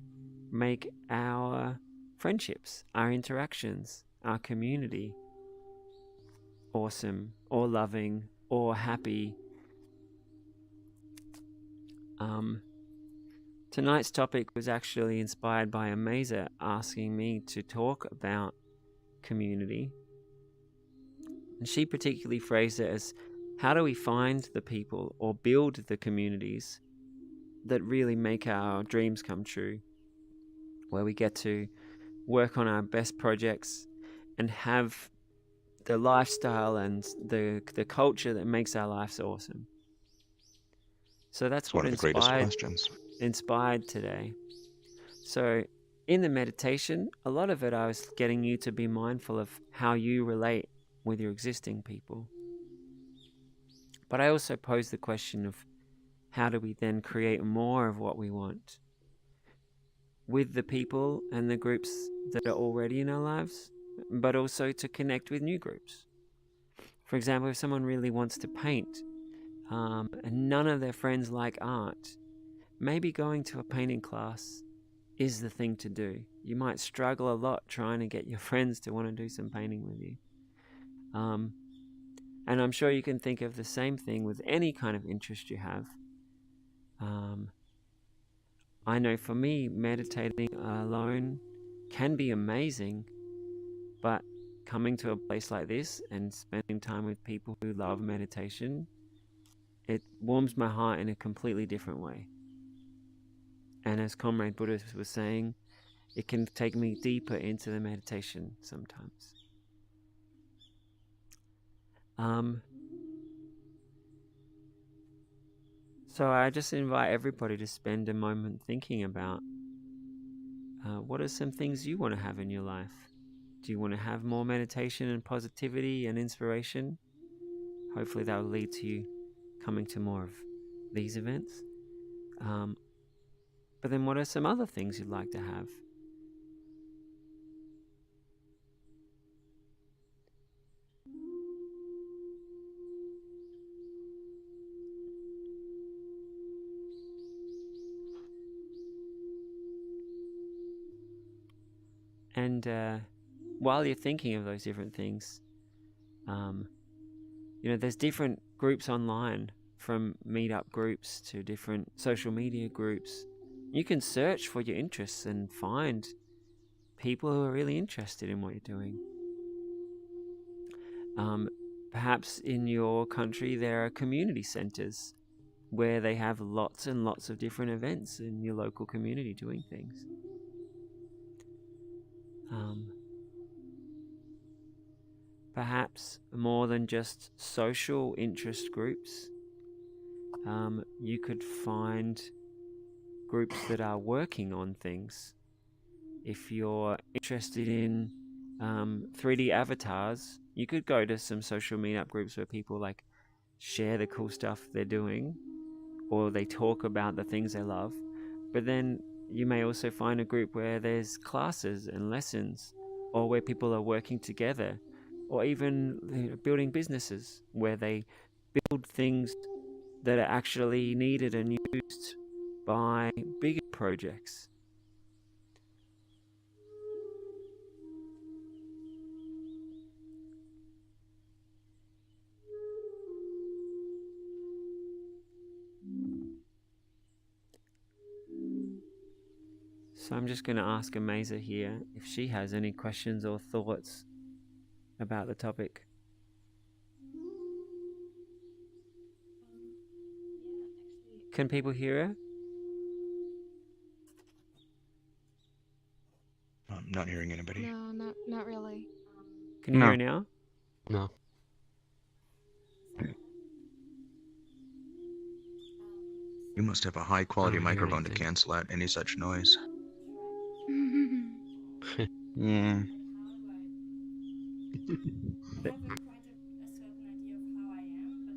make our friendships, our interactions, our community awesome or loving or happy. Tonight's topic was actually inspired by Amaza asking me to talk about community. And she particularly phrased it as, how do we find the people or build the communities that really make our dreams come true, where we get to work on our best projects and have the lifestyle and the culture that makes our lives awesome. So that's
It's
what
one of the greatest questions.
inspired today. So in the meditation, a lot of it I was getting you to be mindful of how you relate with your existing people. But I also posed the question of how do we then create more of what we want with the people and the groups that are already in our lives, but also to connect with new groups. For example, if someone really wants to paint and none of their friends like art, maybe going to a painting class is the thing to do. You might struggle a lot trying to get your friends to want to do some painting with you. And I'm sure you can think of the same thing with any kind of interest you have. I know for me, meditating alone can be amazing, but coming to a place like this and spending time with people who love meditation, it warms my heart in a completely different way. And as Comrade Buddha was saying, it can take me deeper into the meditation sometimes. So I just invite everybody to spend a moment thinking about what are some things you want to have in your life. Do you want to have more meditation and positivity and inspiration? Hopefully that will lead to you coming to more of these events. But then what are some other things you'd like to have? And while you're thinking of those different things, there's different groups online, from meetup groups to different social media groups. You can search for your interests and find people who are really interested in what you're doing. Perhaps in your country there are community centers where they have lots and lots of different events in your local community doing things. Perhaps more than just social interest groups, you could find groups that are working on things. If you're interested in 3D avatars, you could go to some social meetup groups where people like share the cool stuff they're doing, or they talk about the things they love. But then you may also find a group where there's classes and lessons, or where people are working together, or even building businesses where they build things that are actually needed and used by bigger projects. So I'm just going to ask Amaza here if she has any questions or thoughts about the topic. Can people hear her?
I'm not hearing anybody.
No, not really.
Can you hear
No.
her now?
No.
You must have a high quality
I don't hear
microphone to
anything.
cancel out any such noise. Yeah.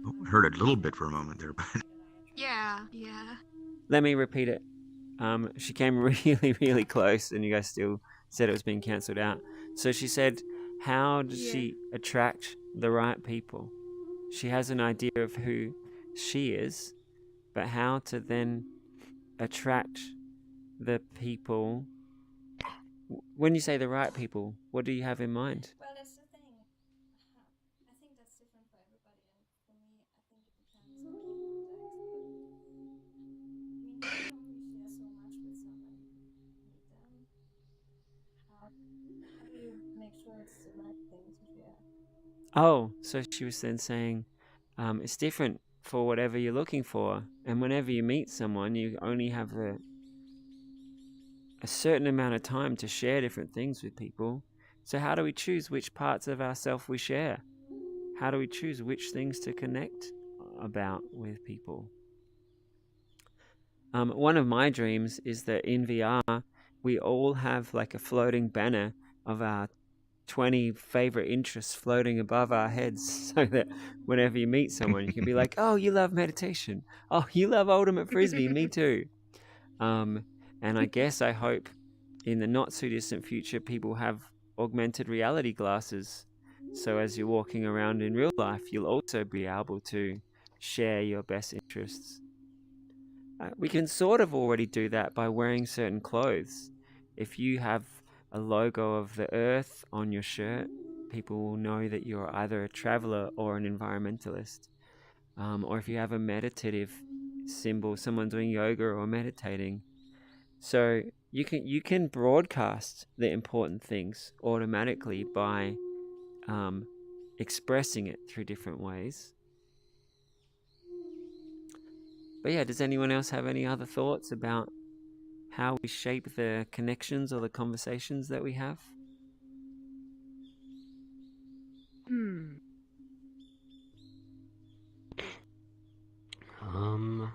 Oh, I heard a little bit for a moment there, but
Yeah.
Let me repeat it. She came really, really close, and you guys still said it was being cancelled out. So she said, how does she attract the right people? She has an idea of who she is, but how to then attract the people. When you say the right people, what do you have in mind?
Well, that's the thing. I think that's different for everybody, and for me, I think it depends on the context. But I mean, you can only share so much with someone you meet them. How do you make sure it's the right thing to share?
Oh, so she was then saying it's different for whatever you're looking for, and whenever you meet someone, you only have a certain amount of time to share different things with people. So how do we choose which parts of ourselves we share? How do we choose which things to connect about with people? One of my dreams is that in VR, we all have like a floating banner of our 20 favorite interests floating above our heads, so that whenever you meet someone, you can be like, oh, you love meditation. Oh, you love ultimate frisbee. Me too. And I guess I hope in the not so distant future, people have augmented reality glasses. So as you're walking around in real life, you'll also be able to share your best interests. We can sort of already do that by wearing certain clothes. If you have a logo of the earth on your shirt, people will know that you're either a traveler or an environmentalist. Or if you have a meditative symbol, someone doing yoga or meditating. So you can broadcast the important things automatically by expressing it through different ways. But yeah, does anyone else have any other thoughts about how we shape the connections or the conversations that we have?
Um,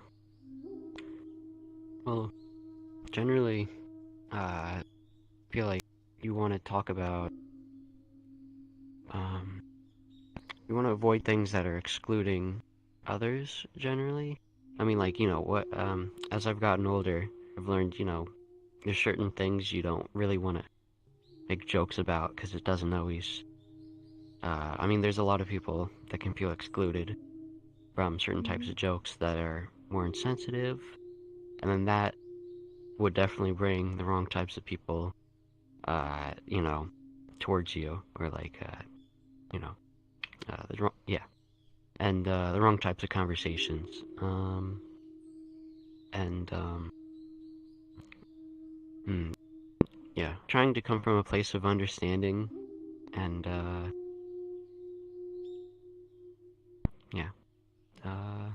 Well, generally, I feel like you want to talk about, um, you want to avoid things that are excluding others, generally. I mean, like, as I've gotten older, I've learned, there's certain things you don't really want to make jokes about because it doesn't always, I mean, there's a lot of people that can feel excluded from certain types of jokes that are more insensitive, and then that would definitely bring the wrong types of people, towards you, or like, you know, and the wrong types of conversations. And hmm, yeah, trying to come from a place of understanding, and yeah, uh,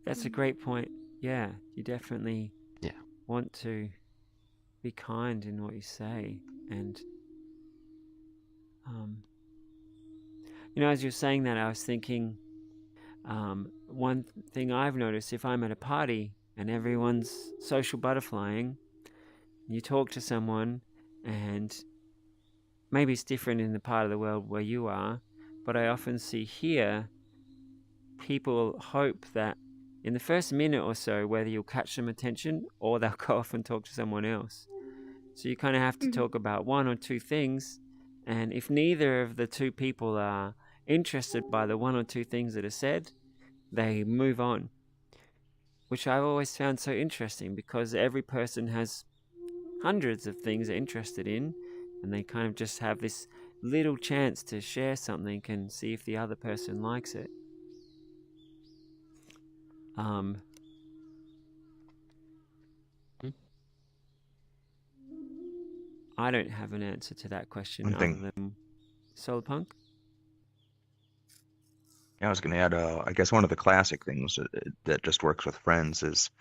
That's a great point. Yeah, you definitely
yeah,
want to be kind in what you say. And, as you're saying that, I was thinking one thing I've noticed, if I'm at a party and everyone's social butterflying, you talk to someone, and maybe it's different in the part of the world where you are, but I often see here people hope that in the first minute or so, whether you'll catch some attention or they'll go off and talk to someone else. So you kind of have to talk about one or two things, and if neither of the two people are interested by the one or two things that are said, they move on, which I've always found so interesting, because every person has hundreds of things they're interested in, and they kind of just have this little chance to share something and see if the other person likes it. I don't have an answer to that question
One
other
thing,
than Solarpunk.
I was going to add, I guess one of the classic things that just works with friends is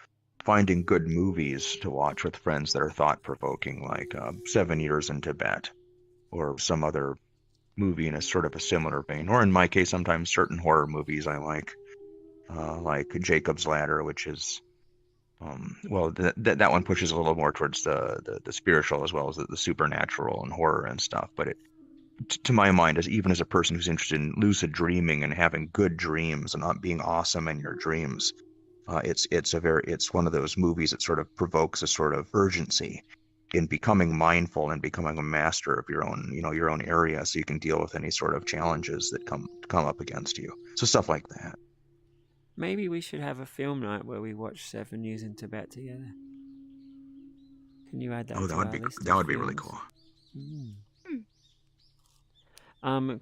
finding good movies to watch with friends that are thought-provoking, like 7 Years in Tibet, or some other movie in a sort of a similar vein. Or in my case, sometimes certain horror movies I like Jacob's Ladder, which is, that one pushes a little more towards the spiritual as well as the supernatural and horror and stuff. But to my mind, even as a person who's interested in lucid dreaming and having good dreams and not being awesome in your dreams, it's one of those movies that sort of provokes a sort of urgency in becoming mindful and becoming a master of your own area, so you can deal with any sort of challenges that come up against you. So stuff like that.
Maybe we should have a film night where we watch 7 Years in Tibet together. Can you add that to our list?
That would be really cool.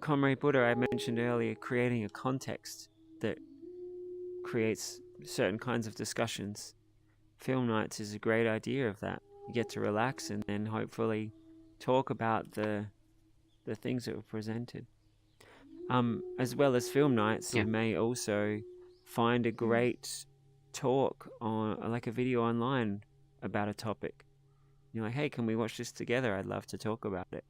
Comrade Buddha, I mentioned earlier, creating a context that creates certain kinds of discussions. Film nights is a great idea of that. You get to relax and then hopefully talk about the things that were presented. As well as film nights, you may also find a great talk on, like a video online about a topic. You're like, hey, can we watch this together? I'd love to talk about it.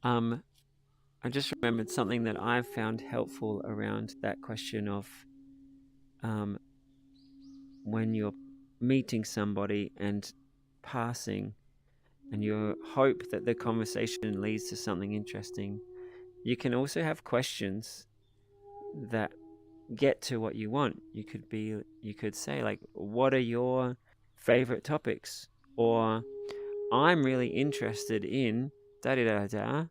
I just remembered something that I've found helpful around that question of when you're meeting somebody and passing, and you hope that the conversation leads to something interesting. You can also have questions that get to what you want. You could say, like, what are your favorite topics? Or, I'm really interested in da-da-da-da.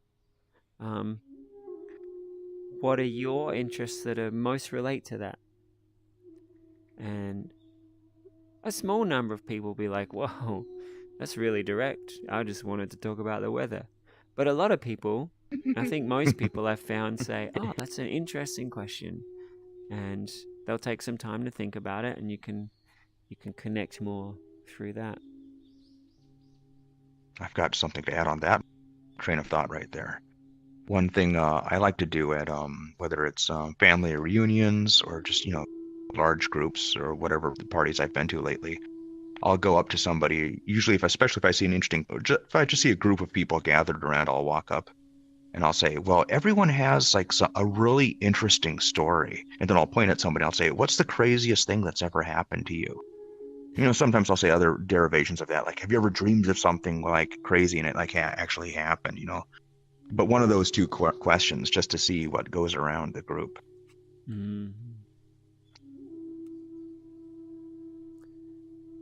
What are your interests that are most relate to that? And a small number of people will be like, whoa, that's really direct. I just wanted to talk about the weather. But a lot of people, I think most people I've found, say, oh, that's an interesting question. And they'll take some time to think about it, and you can connect more through that.
I've got something to add on that train of thought right there. One thing I like to do at whether it's family reunions or just large groups or whatever the parties I've been to lately, I'll go up to somebody. Usually, especially if I see an interesting, if I just see a group of people gathered around, I'll walk up And I'll say, well, everyone has like a really interesting story. And then I'll point at somebody, I'll say, what's the craziest thing that's ever happened to you? Sometimes I'll say other derivations of that, like, have you ever dreamed of something like crazy and it like actually happened, But one of those two questions just to see what goes around the group.
Mm.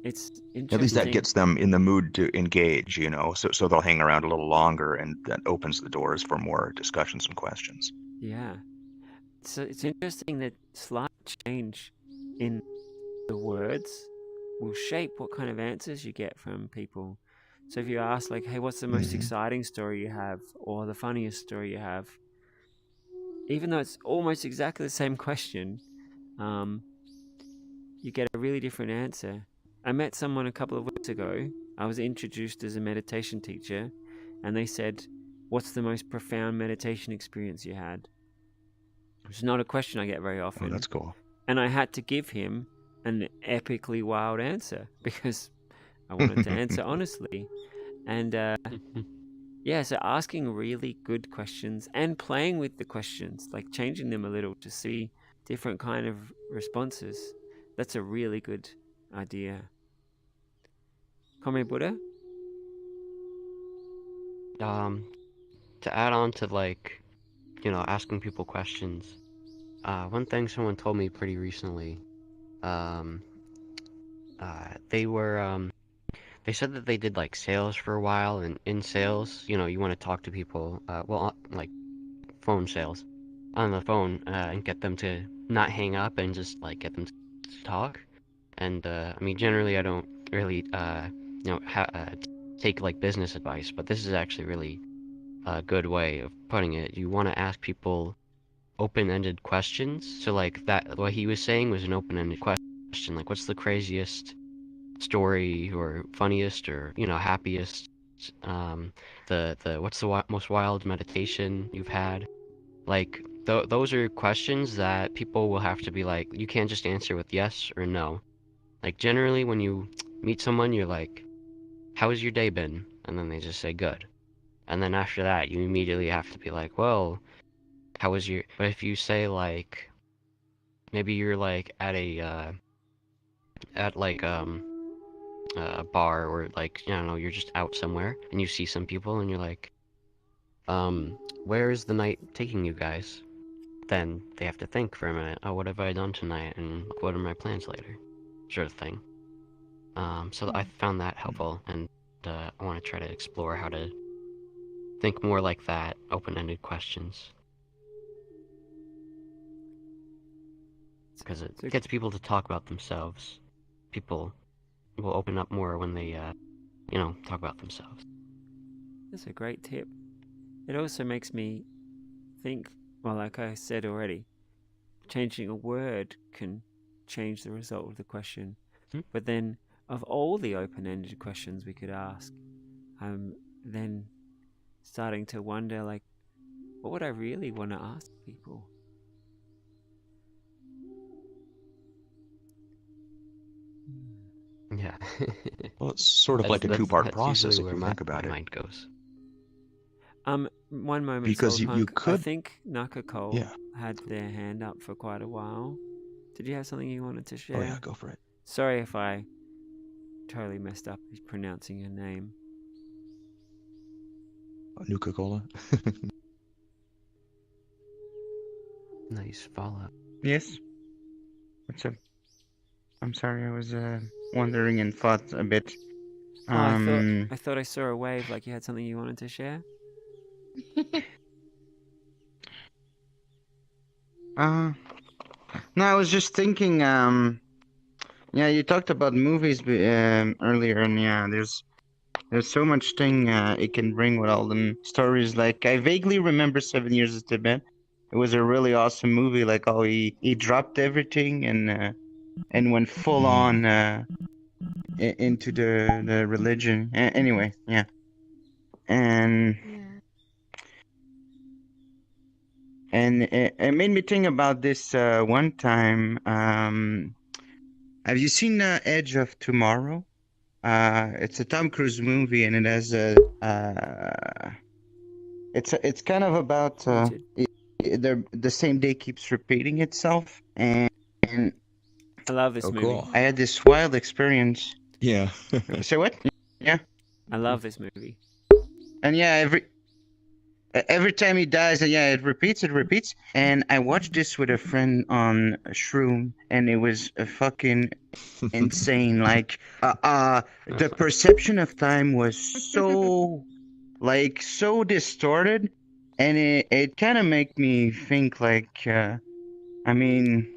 It's interesting.
At least that gets them in the mood to engage, so they'll hang around a little longer, and that opens the doors for more discussions and questions.
Yeah. So it's interesting that slight change in the words will shape what kind of answers you get from people. So if you ask, like, hey, what's the most exciting story you have, or the funniest story you have, even though it's almost exactly the same question, you get a really different answer. I met someone a couple of weeks ago. I was introduced as a meditation teacher, and they said, what's the most profound meditation experience you had? Which is not a question I get very often.
Oh, that's cool.
And I had to give him an epically wild answer because I wanted to answer honestly. And yeah, so asking really good questions and playing with the questions, like changing them a little to see different kind of responses. That's a really good idea. Comrade Buddha?
To add on to like, asking people questions. One thing someone told me pretty recently, they said that they did like sales for a while, and in sales, you want to talk to people, like phone sales, on the phone, and get them to not hang up and just like get them to talk. And I mean, generally, I don't really, take like business advice, but this is actually really a good way of putting it. You want to ask people open-ended questions. So like that, what he was saying was an open-ended question, like what's the craziest story or funniest or happiest, the what's the most wild meditation you've had, like those are questions that people will have to be like, you can't just answer with yes or no. Like generally when you meet someone, you're like, how has your day been? And then they just say good. And then after that you immediately have to be like, well, how was your... But if you say like, maybe you're like at a a bar, or like, I don't know, you're just out somewhere and you see some people and you're like, where is the night taking you guys? Then they have to think for a minute, oh, what have I done tonight, and what are my plans later, sort of thing. So I found that helpful, and I want to try to explore how to think more like that, open-ended questions. Because it gets people to talk about themselves. People will open up more when they, talk about themselves.
That's a great tip. It also makes me think, well, like I said already, changing a word can change the result of the question. But then, of all the open-ended questions we could ask, I'm then starting to wonder, like, what would I really want to ask people?
Yeah.
Well, it's sort of like a two-part process if you think about it.
My mind goes.
One moment,
because you could.
I think Naka Cole had their hand up for quite a while. Did you have something you wanted to share?
Oh yeah, go for it.
Sorry if I totally messed up pronouncing your name.
Nuka-Cola.
Nice follow.
Yes. What's up? I'm sorry, I was wandering in thought a bit.
I thought I saw a wave, like you had something you wanted to share.
No, I was just thinking. You talked about movies earlier, and there's so much thing it can bring with all them stories. Like I vaguely remember 7 Years of Tibet. It was a really awesome movie. Like he dropped everything and went full on into the religion. Anyway, yeah. And it made me think about this one time. Have you seen Edge of Tomorrow? It's a Tom Cruise movie, and it has it's kind of about
Richard.
the same day keeps repeating itself, and
I love this
Oh,
movie.
cool.
I had this wild experience.
Yeah.
Say what? Yeah,
I love this movie.
and yeah, every time he dies, yeah, it repeats. And I watched this with a friend on Shroom, and it was a fucking insane. Like, the perception of time was so, like, so distorted, and it kind of made me think, like, I mean,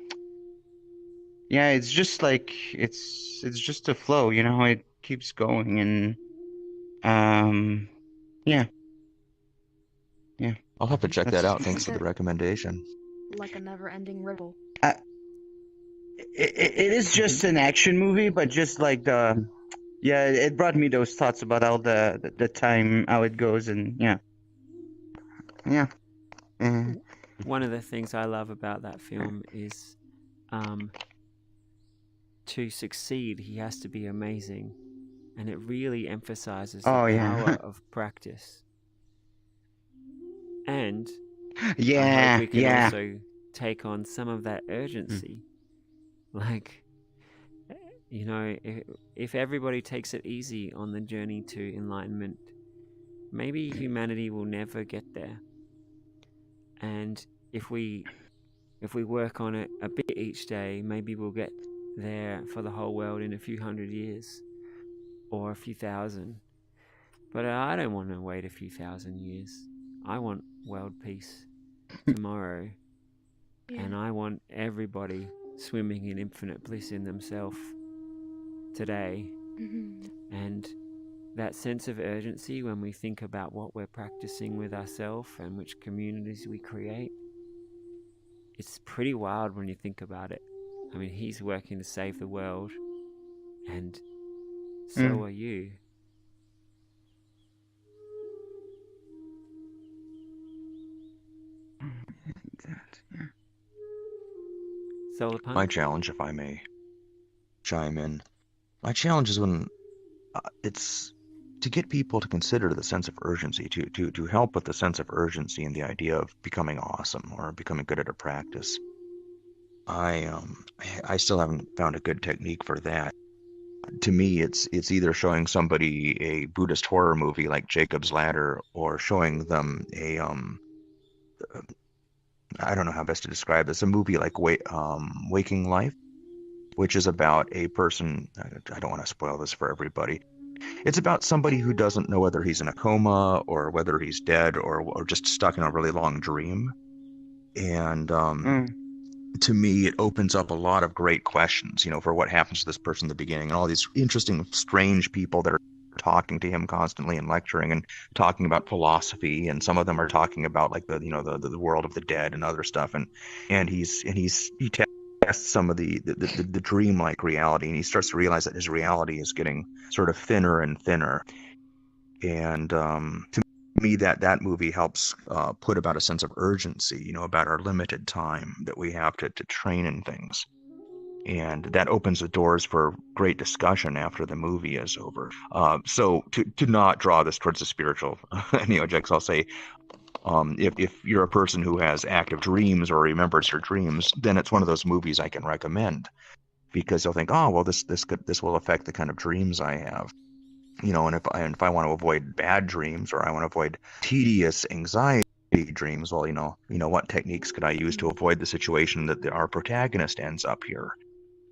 yeah, it's just like it's just a flow, you know. It keeps going, and yeah.
I'll have to check that
That's-
out. Thanks for the recommendation.
Like a never-ending riddle.
It is just an action movie, but just like it brought me those thoughts about how the time, how it goes, and yeah.
One of the things I love about that film is to succeed, he has to be amazing. And it really emphasizes the
Oh, yeah.
power of practice. And I
Yeah,
hope we can
yeah.
also take on some of that urgency. Like, you know, if everybody takes it easy on the journey to enlightenment, maybe humanity will never get there. And if we work on it a bit each day, maybe we'll get there for the whole world in a few hundred years or a few thousand. But I don't want to wait a few thousand years. I want world peace tomorrow.
Yeah.
And I want everybody swimming in infinite bliss in themselves today.
Mhm.
And that sense of urgency when we think about what we're practicing with ourselves and which communities we create, it's pretty wild when you think about it. I mean, he's working to save the world, and so are you. Solar
My
Punch?
challenge, if I may chime in, my challenge is when it's to get people to consider the sense of urgency, to help with the sense of urgency and the idea of becoming awesome or becoming good at a practice. I still haven't found a good technique for that. To me, it's either showing somebody a Buddhist horror movie like Jacob's Ladder, or showing them a I don't know how best to describe this, a movie like Waking Life, which is about a person. I don't want to spoil this for everybody. It's about somebody who doesn't know whether he's in a coma or whether he's dead or just stuck in a really long dream. And to me, it opens up a lot of great questions, you know, for what happens to this person in the beginning, and all these interesting, strange people that are talking to him constantly and lecturing and talking about philosophy, and some of them are talking about like the world of the dead and other stuff, and he tests some of the dream-like reality, and he starts to realize that his reality is getting sort of thinner and thinner. And to me, that movie helps put about a sense of urgency, you know, about our limited time that we have to train in things. And that opens the doors for great discussion after the movie is over. So to not draw this towards the spiritual neo-objects, I'll say, if you're a person who has active dreams or remembers your dreams, then it's one of those movies I can recommend, because you'll think, oh well, this will affect the kind of dreams I have, you know. And if I want to avoid bad dreams, or I want to avoid tedious anxiety dreams, well, you know what techniques could I use to avoid the situation that our protagonist ends up here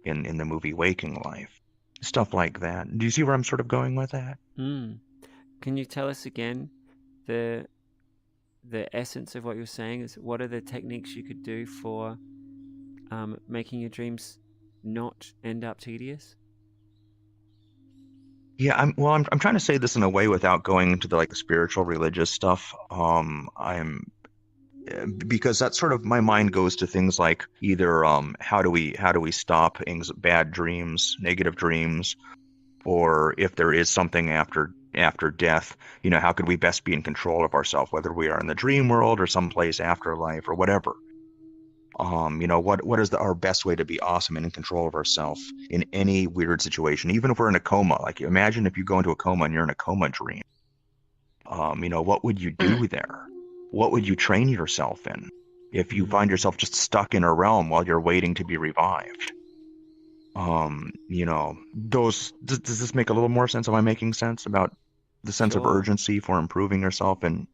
in the movie Waking Life, stuff like that. Do you see where I'm sort of going with that?
Can you tell us again the essence of what you're saying? Is what are the techniques you could do for making your dreams not end up tedious?
Yeah, I'm trying to say this in a way without going into the spiritual religious stuff. Because that's sort of, my mind goes to things like either how do we stop bad dreams, negative dreams, or if there is something after death, you know, how could we best be in control of ourselves, whether we are in the dream world or someplace afterlife or whatever. You know, what is our best way to be awesome and in control of ourselves in any weird situation, even if we're in a coma. Like, imagine if you go into a coma and you're in a coma dream. You know, what would you do there? what would you train yourself in if you
Mm.
find yourself just stuck in a realm while you're waiting to be revived? Does this make a little more sense? Am I making sense about the sense of
Sure.
urgency for improving yourself? And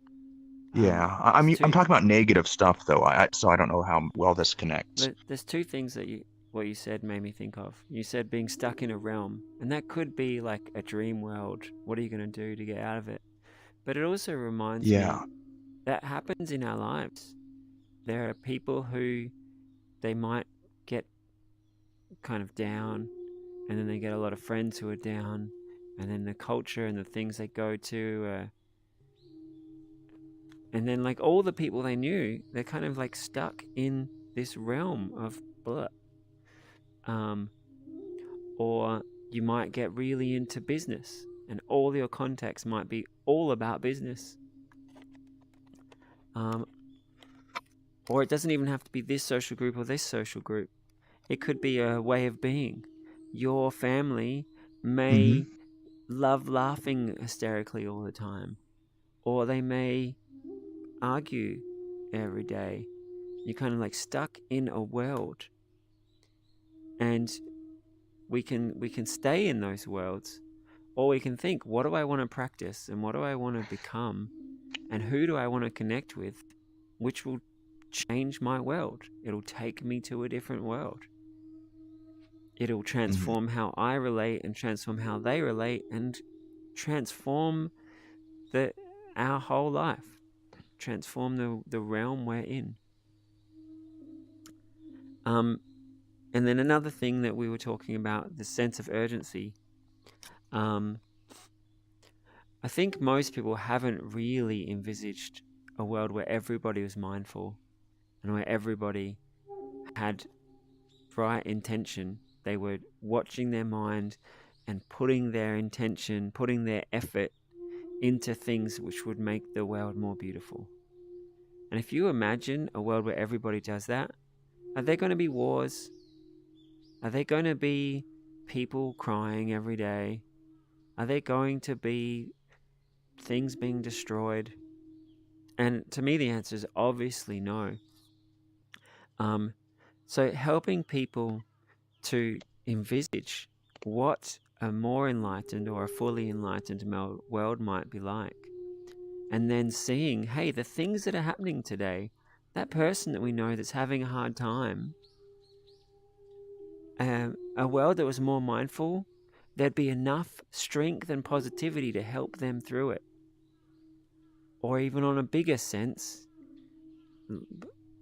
yeah, I'm
there's two
talking about negative stuff though. So I don't know how well this connects.
there's two things that what you said made me think of. You said being stuck in a realm, and that could be like a dream world. What are you going to do to get out of it? But it also reminds
Yeah.
me that happens in our lives. There are people who they might get kind of down, and then they get a lot of friends who are down, and then the culture and the things they go to, and then like all the people they knew, they're kind of like stuck in this realm of blah. Or you might get really into business, and all your contacts might be all about business. Or it doesn't even have to be this social group or this social group. It could be a way of being. Your family may love laughing hysterically all the time, or they may argue every day. You're kind of like stuck in a world, and we can stay in those worlds, or we can think, what do I want to practice, and what do I want to become, and who do I want to connect with, which will change my world. It'll take me to a different world. It'll transform how I relate, and transform how they relate, and transform our whole life. Transform the realm we're in. And then another thing that we were talking about, the sense of urgency. I think most people haven't really envisaged a world where everybody was mindful and where everybody had right intention. They were watching their mind and putting their intention, putting their effort into things which would make the world more beautiful. And if you imagine a world where everybody does that, are there going to be wars? Are there going to be people crying every day? Are there going to be things being destroyed? And to me, the answer is obviously no. So helping people to envisage what a more enlightened or a fully enlightened world might be like. And then seeing, hey, the things that are happening today, that person that we know that's having a hard time, a world that was more mindful, there'd be enough strength and positivity to help them through it. Or even on a bigger sense,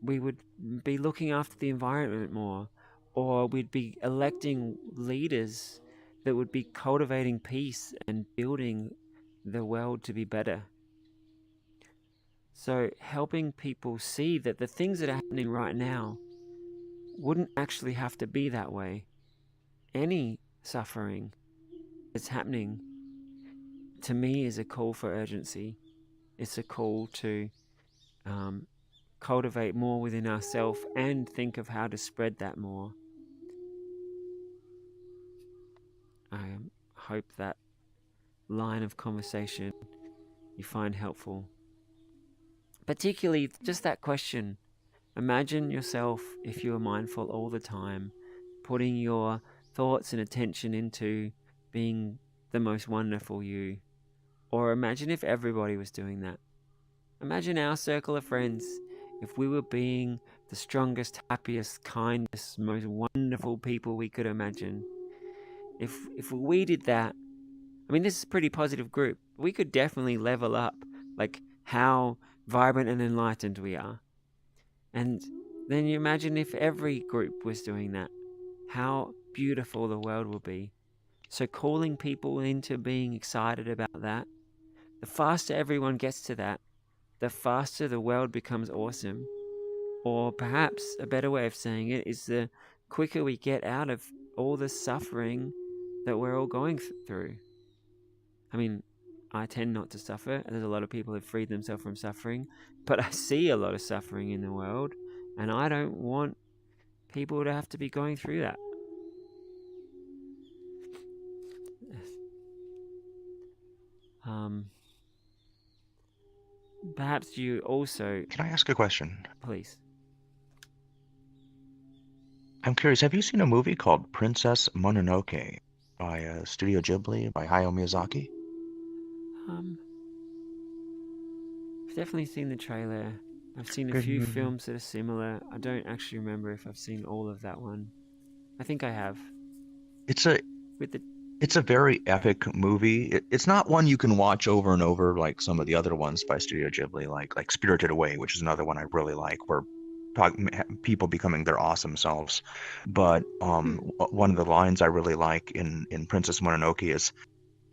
we would be looking after the environment more, or we'd be electing leaders that would be cultivating peace and building the world to be better. So helping people see that the things that are happening right now wouldn't actually have to be that way. Any suffering that's happening, to me, is a call for urgency. It's a call to cultivate more within ourselves and think of how to spread that more. I hope that line of conversation you find helpful. Particularly just that question. Imagine yourself, if you were mindful all the time, putting your thoughts and attention into being the most wonderful you. Or imagine if everybody was doing that. Imagine our circle of friends, if we were being the strongest, happiest, kindest, most wonderful people we could imagine. If we did that, I mean, this is a pretty positive group. We could definitely level up, like how vibrant and enlightened we are. And then you imagine if every group was doing that, how beautiful the world will be. So calling people into being excited about that, the faster everyone gets to that, the faster the world becomes awesome. Or perhaps a better way of saying it is the quicker we get out of all the suffering that we're all going through. I mean, I tend not to suffer. There's a lot of people who've freed themselves from suffering, but I see a lot of suffering in the world, and I don't want people to have to be going through that. perhaps you also,
Can I ask a question?
please.
I'm curious, have you seen a movie called Princess Mononoke by Studio Ghibli by Hayao Miyazaki?
Um, I've definitely seen the trailer. I've seen a
Good
few
movie.
films that are similar. I don't actually remember if I've seen all of that one. I think I have.
It's a
With the
it's a very epic movie. It's not one you can watch over and over like some of the other ones by Studio Ghibli, like Spirited Away, which is another one I really like, where people becoming their awesome selves. But one of the lines I really like in Princess Mononoke is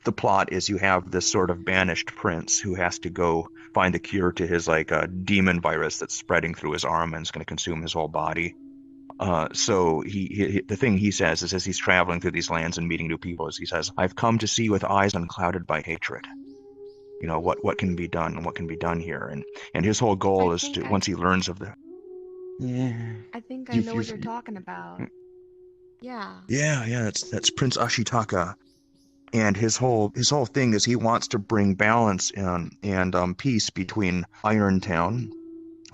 the plot is you have this sort of banished prince who has to go find a cure to his like demon virus that's spreading through his arm and is going to consume his whole body. So the thing he says is as he's traveling through these lands and meeting new people is he says, "I've come to see with eyes unclouded by hatred. You know what can be done and what can be done here." And his whole goal
I
is
think
to
I,
once he learns of the
Yeah.
I think I
you've,
know what
you've,
you're talking about. Yeah.
yeah, that's Prince Ashitaka. And his whole thing is he wants to bring balance and peace between Irontown,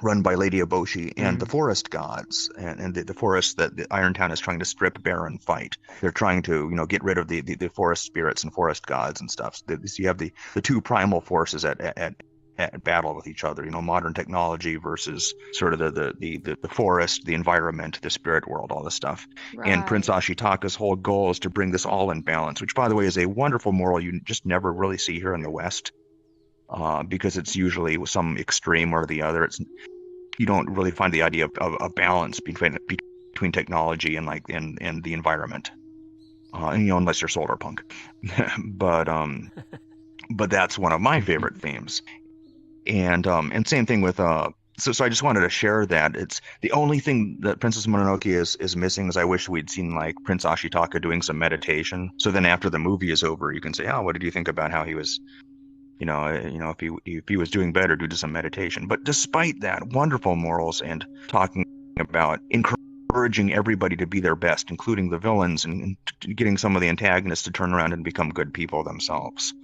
run by Lady Eboshi, and the forest gods, and the forest that the Irontown is trying to strip bare and fight. They're trying to get rid of the forest spirits and forest gods and stuff. So you have the two primal forces at battle with each other. Modern technology versus sort of the forest, the environment, the spirit world, all this stuff. And Prince
Right.
Ashitaka's whole goal is to bring this all in balance, which, by the way, is a wonderful moral you just never really see here in the West. Because it's usually some extreme or the other. You don't really find the idea of a balance between technology and the environment, unless you're solar punk. but that's one of my favorite themes. And same thing with so I just wanted to share that it's the only thing that Princess Mononoke is missing is I wish we'd seen like Prince Ashitaka doing some meditation. So then after the movie is over, you can say, oh, what did you think about how he was if he was doing better due to some meditation. But despite that, wonderful morals and talking about encouraging everybody to be their best, including the villains, and getting some of the antagonists to turn around and become good people themselves.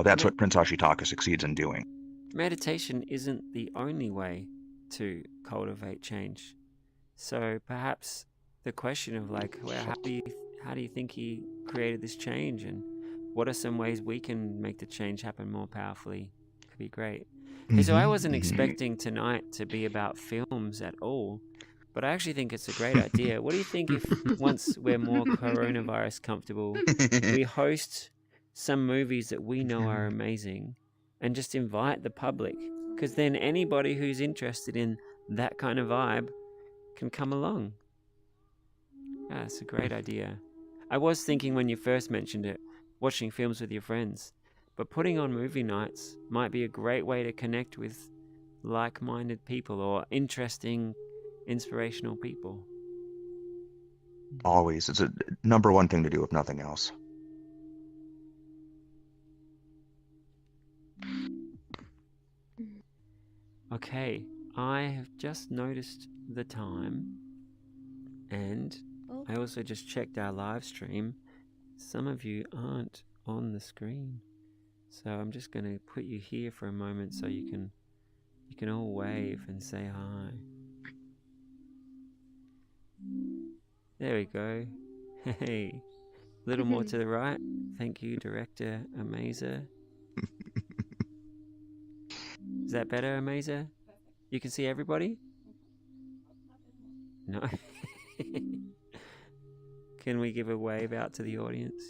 That's what Prince Ashitaka succeeds in doing.
meditation isn't the only way to cultivate change. So perhaps the question of like, well, how do you think he created this change, and what are some ways we can make the change happen more powerfully? Could be great. Hey, so I wasn't expecting tonight to be about films at all, but I actually think it's a great idea. What do you think if once we're more coronavirus comfortable, we host some movies that we know are amazing and just invite the public? Because then anybody who's interested in that kind of vibe can come along. Yeah, it's a great idea. I was thinking when you first mentioned it, watching films with your friends, but putting on movie nights might be a great way to connect with like-minded people or interesting, inspirational people.
Always. It's a number one thing to do, if nothing else.
Okay, I have just noticed the time, and
Oh,
I also just checked our live stream. Some of you aren't on the screen, so I'm just going to put you here for a moment so you can all wave and say hi. There we go. Hey, a little more to the right. Thank you, Director Amazer. Is that better, Amazer? You can see everybody? No. Can we give a wave out to the audience?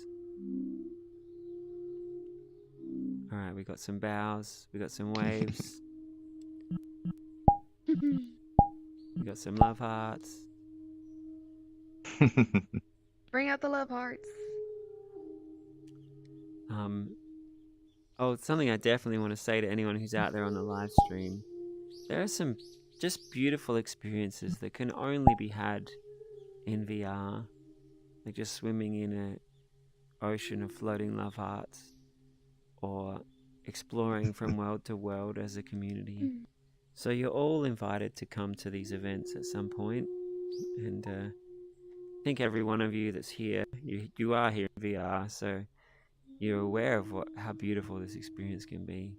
Alright, we got some bows, we got some waves, we got some love hearts.
bring out the love hearts.
Oh, something I definitely want to say to anyone who's out there on the live stream. There are some just beautiful experiences that can only be had in VR. Like just swimming in an ocean of floating love hearts, or exploring from world to world as a community. So you're all invited to come to these events at some point, and I think every one of you that's here, you are here in VR, so you're aware of how beautiful this experience can be.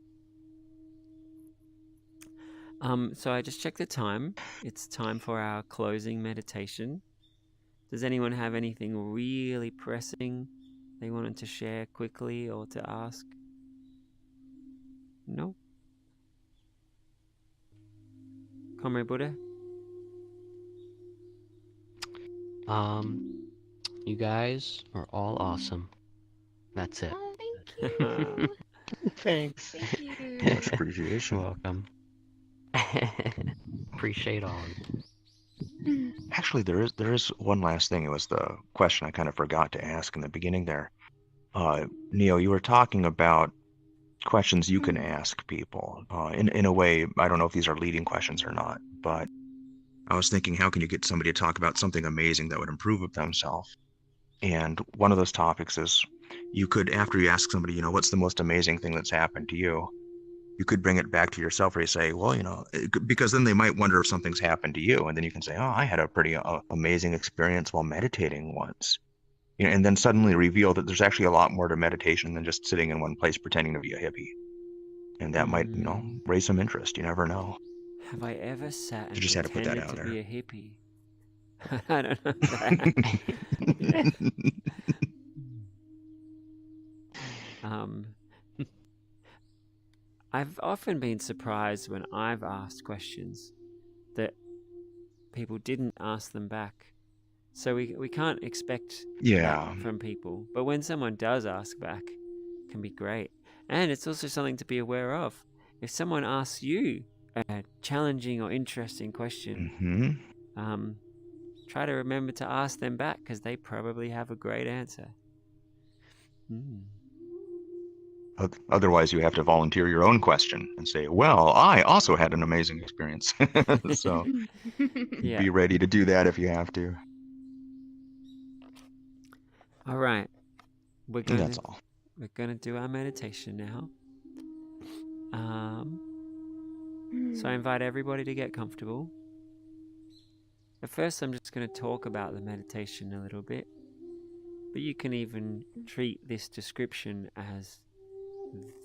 So I just checked the time. It's time for our closing meditation. Does anyone have anything really pressing they wanted to share quickly or to ask? No? Comrade Buddha?
You guys are all awesome. That's it.
Oh, thank you.
Thanks.
Thank you.
Much
You're
appreciation.
welcome. Appreciate all of you.
Actually, there is one last thing. It was the question I kind of forgot to ask in the beginning there. Neo, you were talking about questions you can ask people. In a way, I don't know if these are leading questions or not, but I was thinking, how can you get somebody to talk about something amazing that would improve of themselves? And one of those topics is you could, after you ask somebody, what's the most amazing thing that's happened to you? You could bring it back to yourself where you say, well, because then they might wonder if something's happened to you. And then you can say, oh, I had a pretty amazing experience while meditating once. And then suddenly reveal that there's actually a lot more to meditation than just sitting in one place pretending to be a hippie. And that might, raise some interest. You never know.
Have I ever sat and
Just had to put that
pretended
out
to
there.
be a hippie? I don't know that. I've often been surprised when I've asked questions that people didn't ask them back. So we can't expect that from people. But when someone does ask back, it can be great. And it's also something to be aware of. If someone asks you a challenging or interesting question, try to remember to ask them back, because they probably have a great answer.
Otherwise, you have to volunteer your own question and say, well, I also had an amazing experience. So be ready to do that if you have to.
All right.
That's all.
We're going to do our meditation now. So I invite everybody to get comfortable. At first, I'm just going to talk about the meditation a little bit. But you can even treat this description as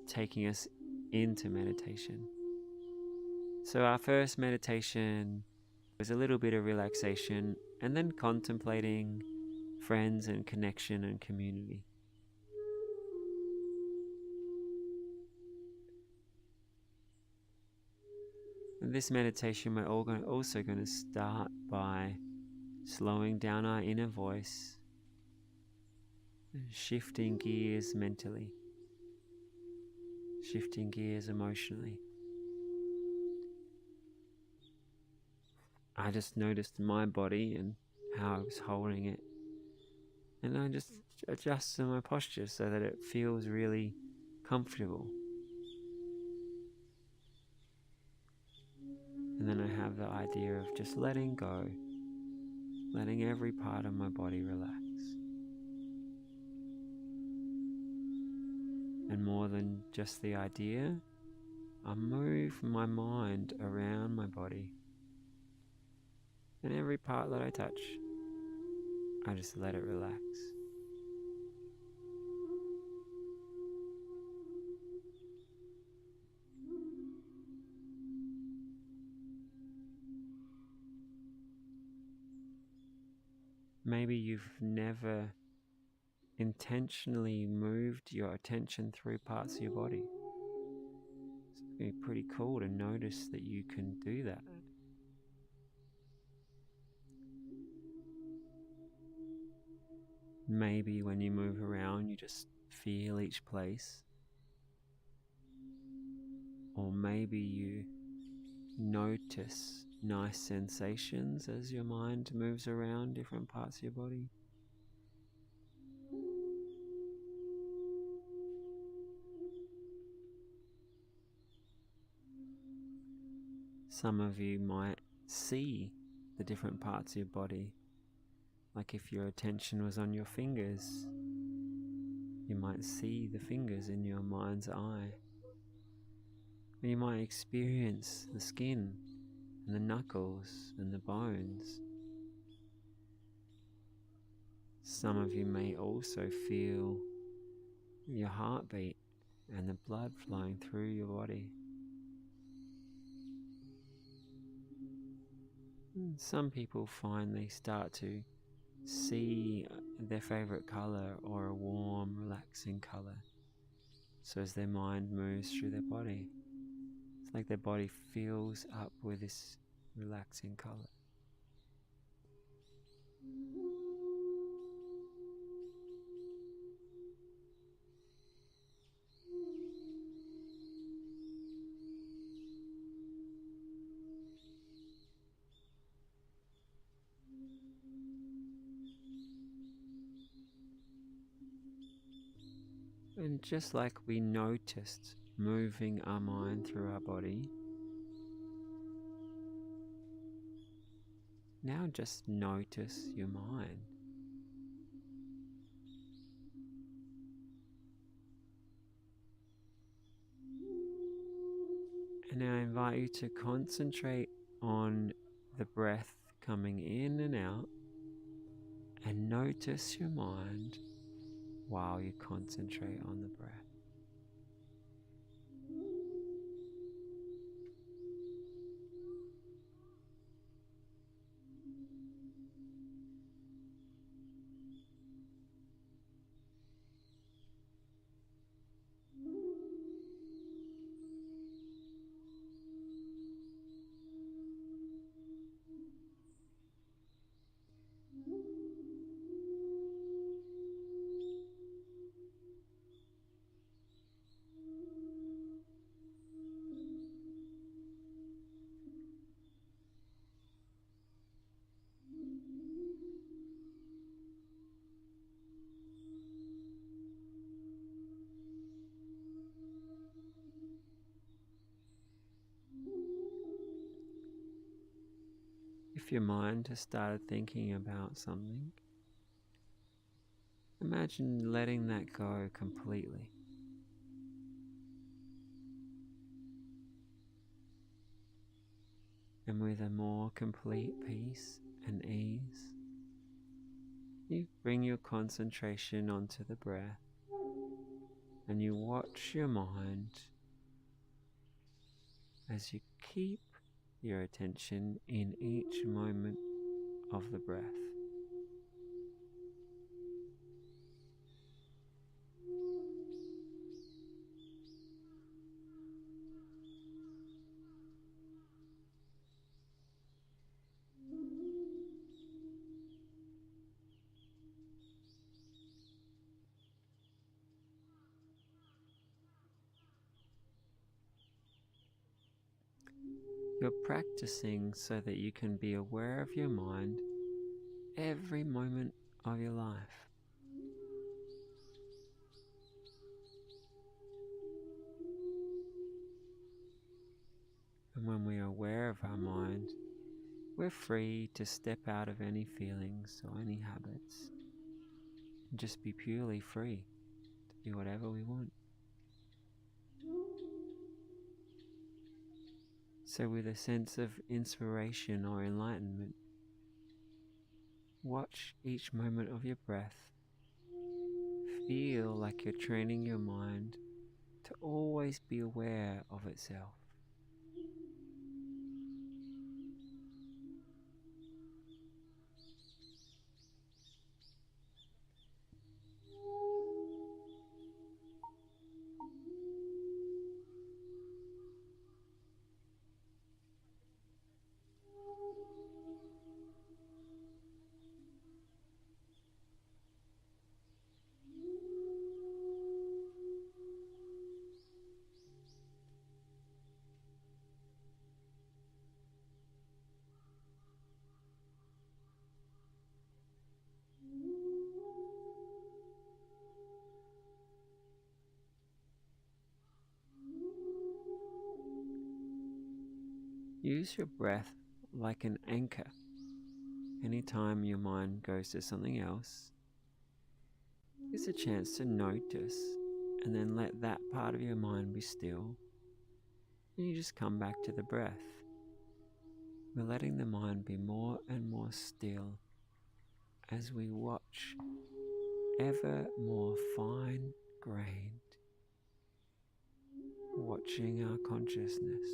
taking us into meditation. So our first meditation was a little bit of relaxation and then contemplating friends and connection and community. In this meditation, we're also going to start by slowing down our inner voice, shifting gears mentally, shifting gears emotionally. I just noticed my body and how I was holding it, and I just adjusted my posture so that it feels really comfortable. And then I have the idea of just letting go, letting every part of my body relax. And more than just the idea, I move my mind around my body. And every part that I touch, I just let it relax. Maybe you've never intentionally moved your attention through parts of your body. It'd be pretty cool to notice that you can do that. Maybe when you move around, you just feel each place. Or maybe you notice nice sensations as your mind moves around different parts of your body. Some of you might see the different parts of your body. Like if your attention was on your fingers, you might see the fingers in your mind's eye. Or you might experience the skin and the knuckles and the bones. Some of you may also feel your heartbeat and the blood flowing through your body. Some people finally start to see their favorite color or a warm, relaxing color. So as their mind moves through their body, it's like their body fills up with this relaxing color. And just like we noticed moving our mind through our body, now just notice your mind. And now I invite you to concentrate on the breath coming in and out, and notice your mind while you concentrate on the breath. If your mind has started thinking about something, imagine letting that go completely. And with a more complete peace and ease, you bring your concentration onto the breath and you watch your mind as you keep your attention in each moment of the breath. You're practicing so that you can be aware of your mind every moment of your life. And when we are aware of our mind, we're free to step out of any feelings or any habits and just be purely free to be whatever we want. So with a sense of inspiration or enlightenment, watch each moment of your breath. Feel like you're training your mind to always be aware of itself. Use your breath like an anchor. Anytime your mind goes to something else, it's a chance to notice and then let that part of your mind be still. And you just come back to the breath. We're letting the mind be more and more still as we watch ever more fine-grained, watching our consciousness.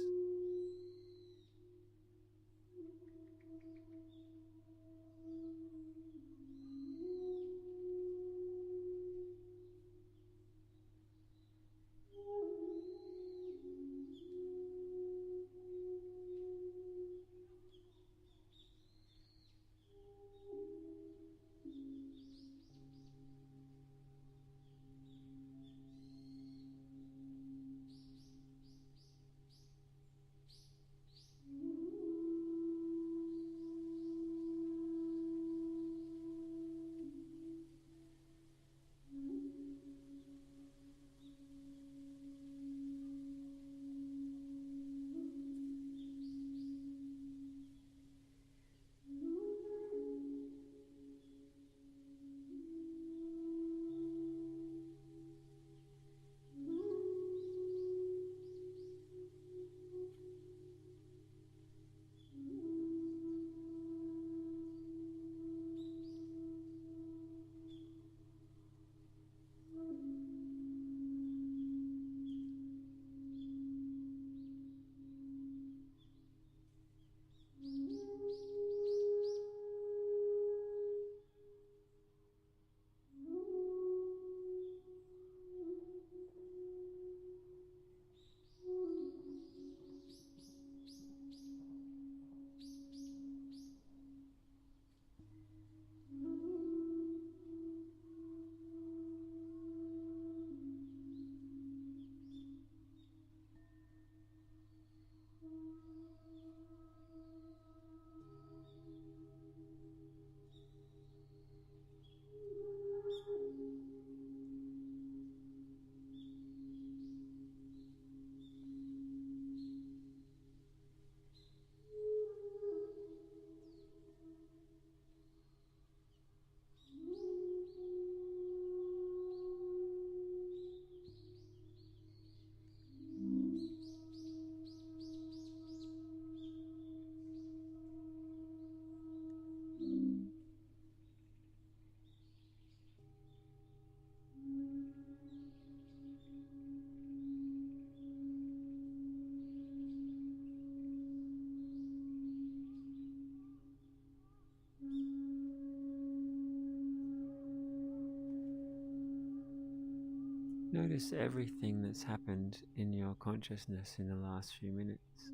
Notice everything that's happened in your consciousness in the last few minutes.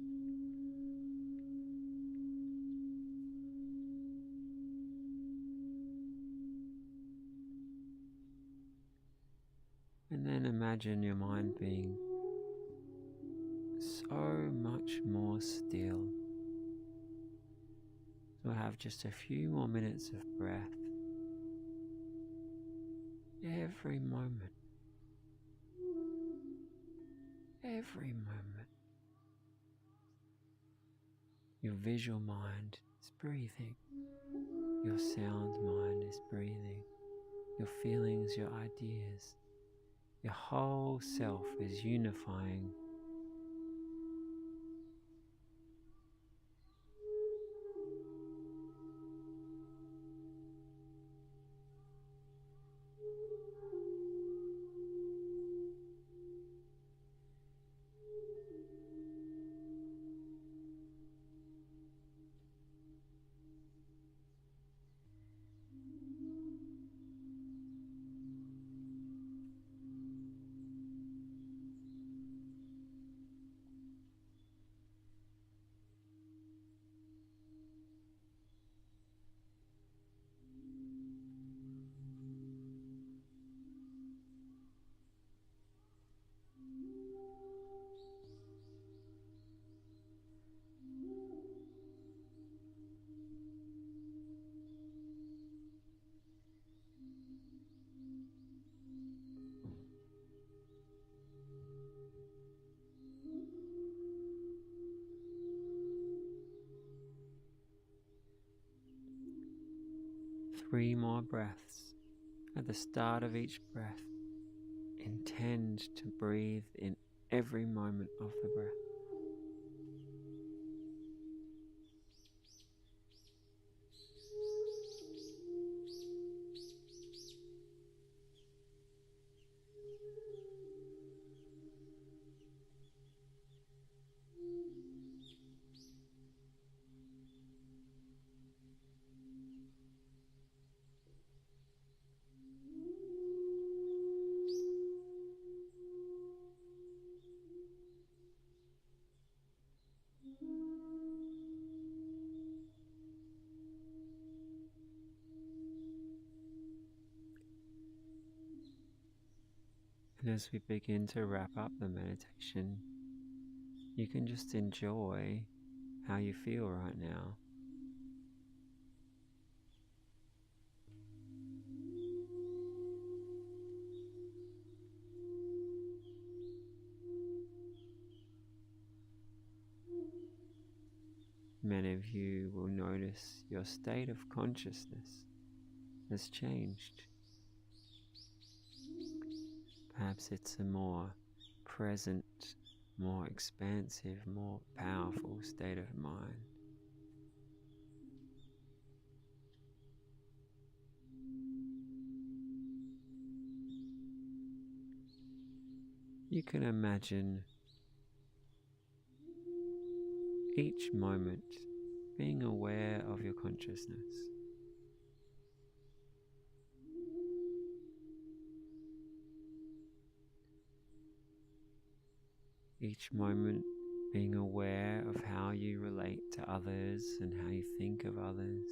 And then imagine your mind being so much more still. So have just a few more minutes of breath. Every moment. Every moment. Your visual mind is breathing. Your sound mind is breathing. Your feelings, your ideas. Your whole self is unifying. Three more breaths. At the start of each breath, intend to breathe in every moment of the breath. And as we begin to wrap up the meditation, you can just enjoy how you feel right now. Many of you will notice your state of consciousness has changed. Perhaps it's a more present, more expansive, more powerful state of mind. You can imagine each moment being aware of your consciousness. Each moment being aware of how you relate to others and how you think of others.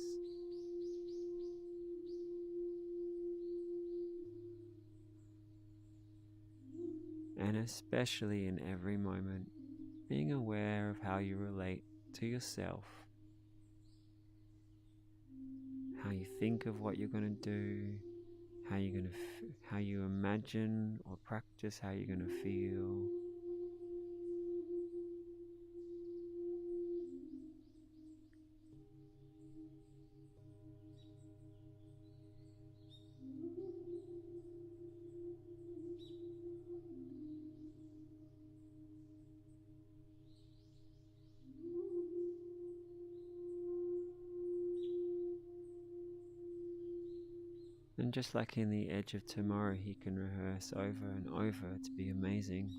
And especially in every moment, being aware of how you relate to yourself. How you think of what you're going to do, how you imagine or practice how you're going to feel. And just like in The Edge of Tomorrow, he can rehearse over and over to be amazing.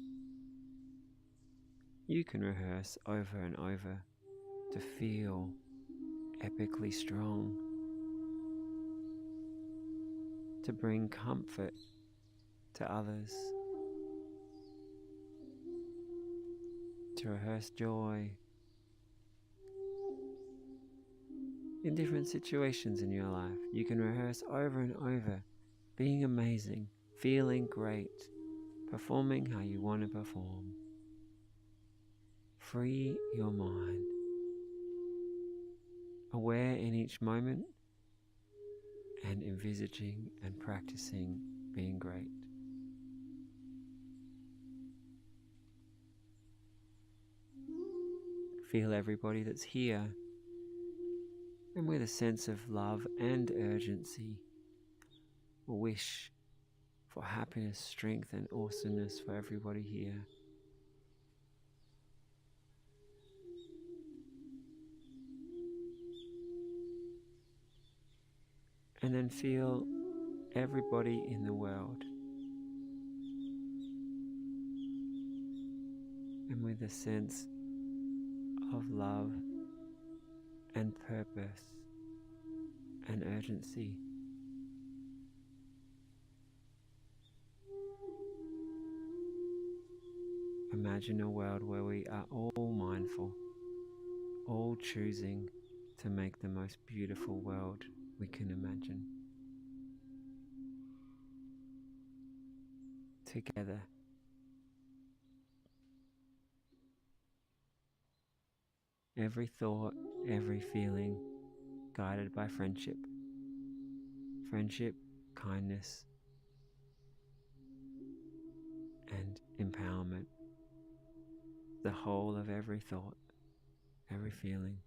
You can rehearse over and over to feel epically strong, to bring comfort to others, to rehearse joy in different situations in your life. You can rehearse over and over, being amazing, feeling great, performing how you want to perform. Free your mind, aware in each moment and envisaging and practicing being great. Feel everybody that's here, and with a sense of love and urgency, wish for happiness, strength and awesomeness for everybody here. And then feel everybody in the world, and with a sense of love and purpose and urgency. Imagine a world where we are all mindful, all choosing to make the most beautiful world we can imagine. Together. Every thought, every feeling, guided by friendship. Friendship, kindness, and empowerment. The whole of every thought, every feeling.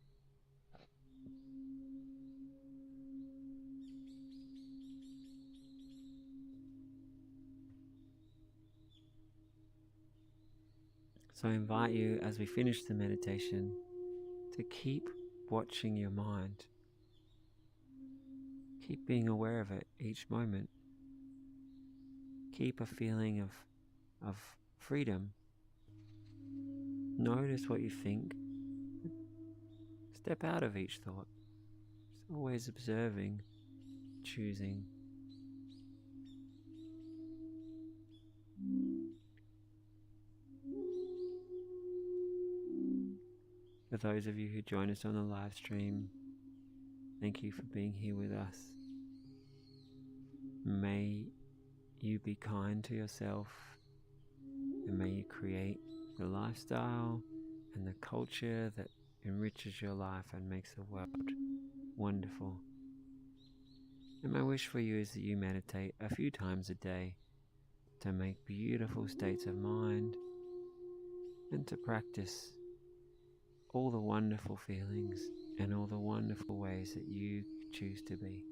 So I invite you, as we finish the meditation, to keep watching your mind. Keep being aware of it each moment. Keep a feeling of freedom. Notice what you think. Step out of each thought. Just always observing, choosing. For those of you who join us on the live stream, thank you for being here with us. May you be kind to yourself, and may you create the lifestyle and the culture that enriches your life and makes the world wonderful. And my wish for you is that you meditate a few times a day to make beautiful states of mind and to practice all the wonderful feelings and all the wonderful ways that you choose to be.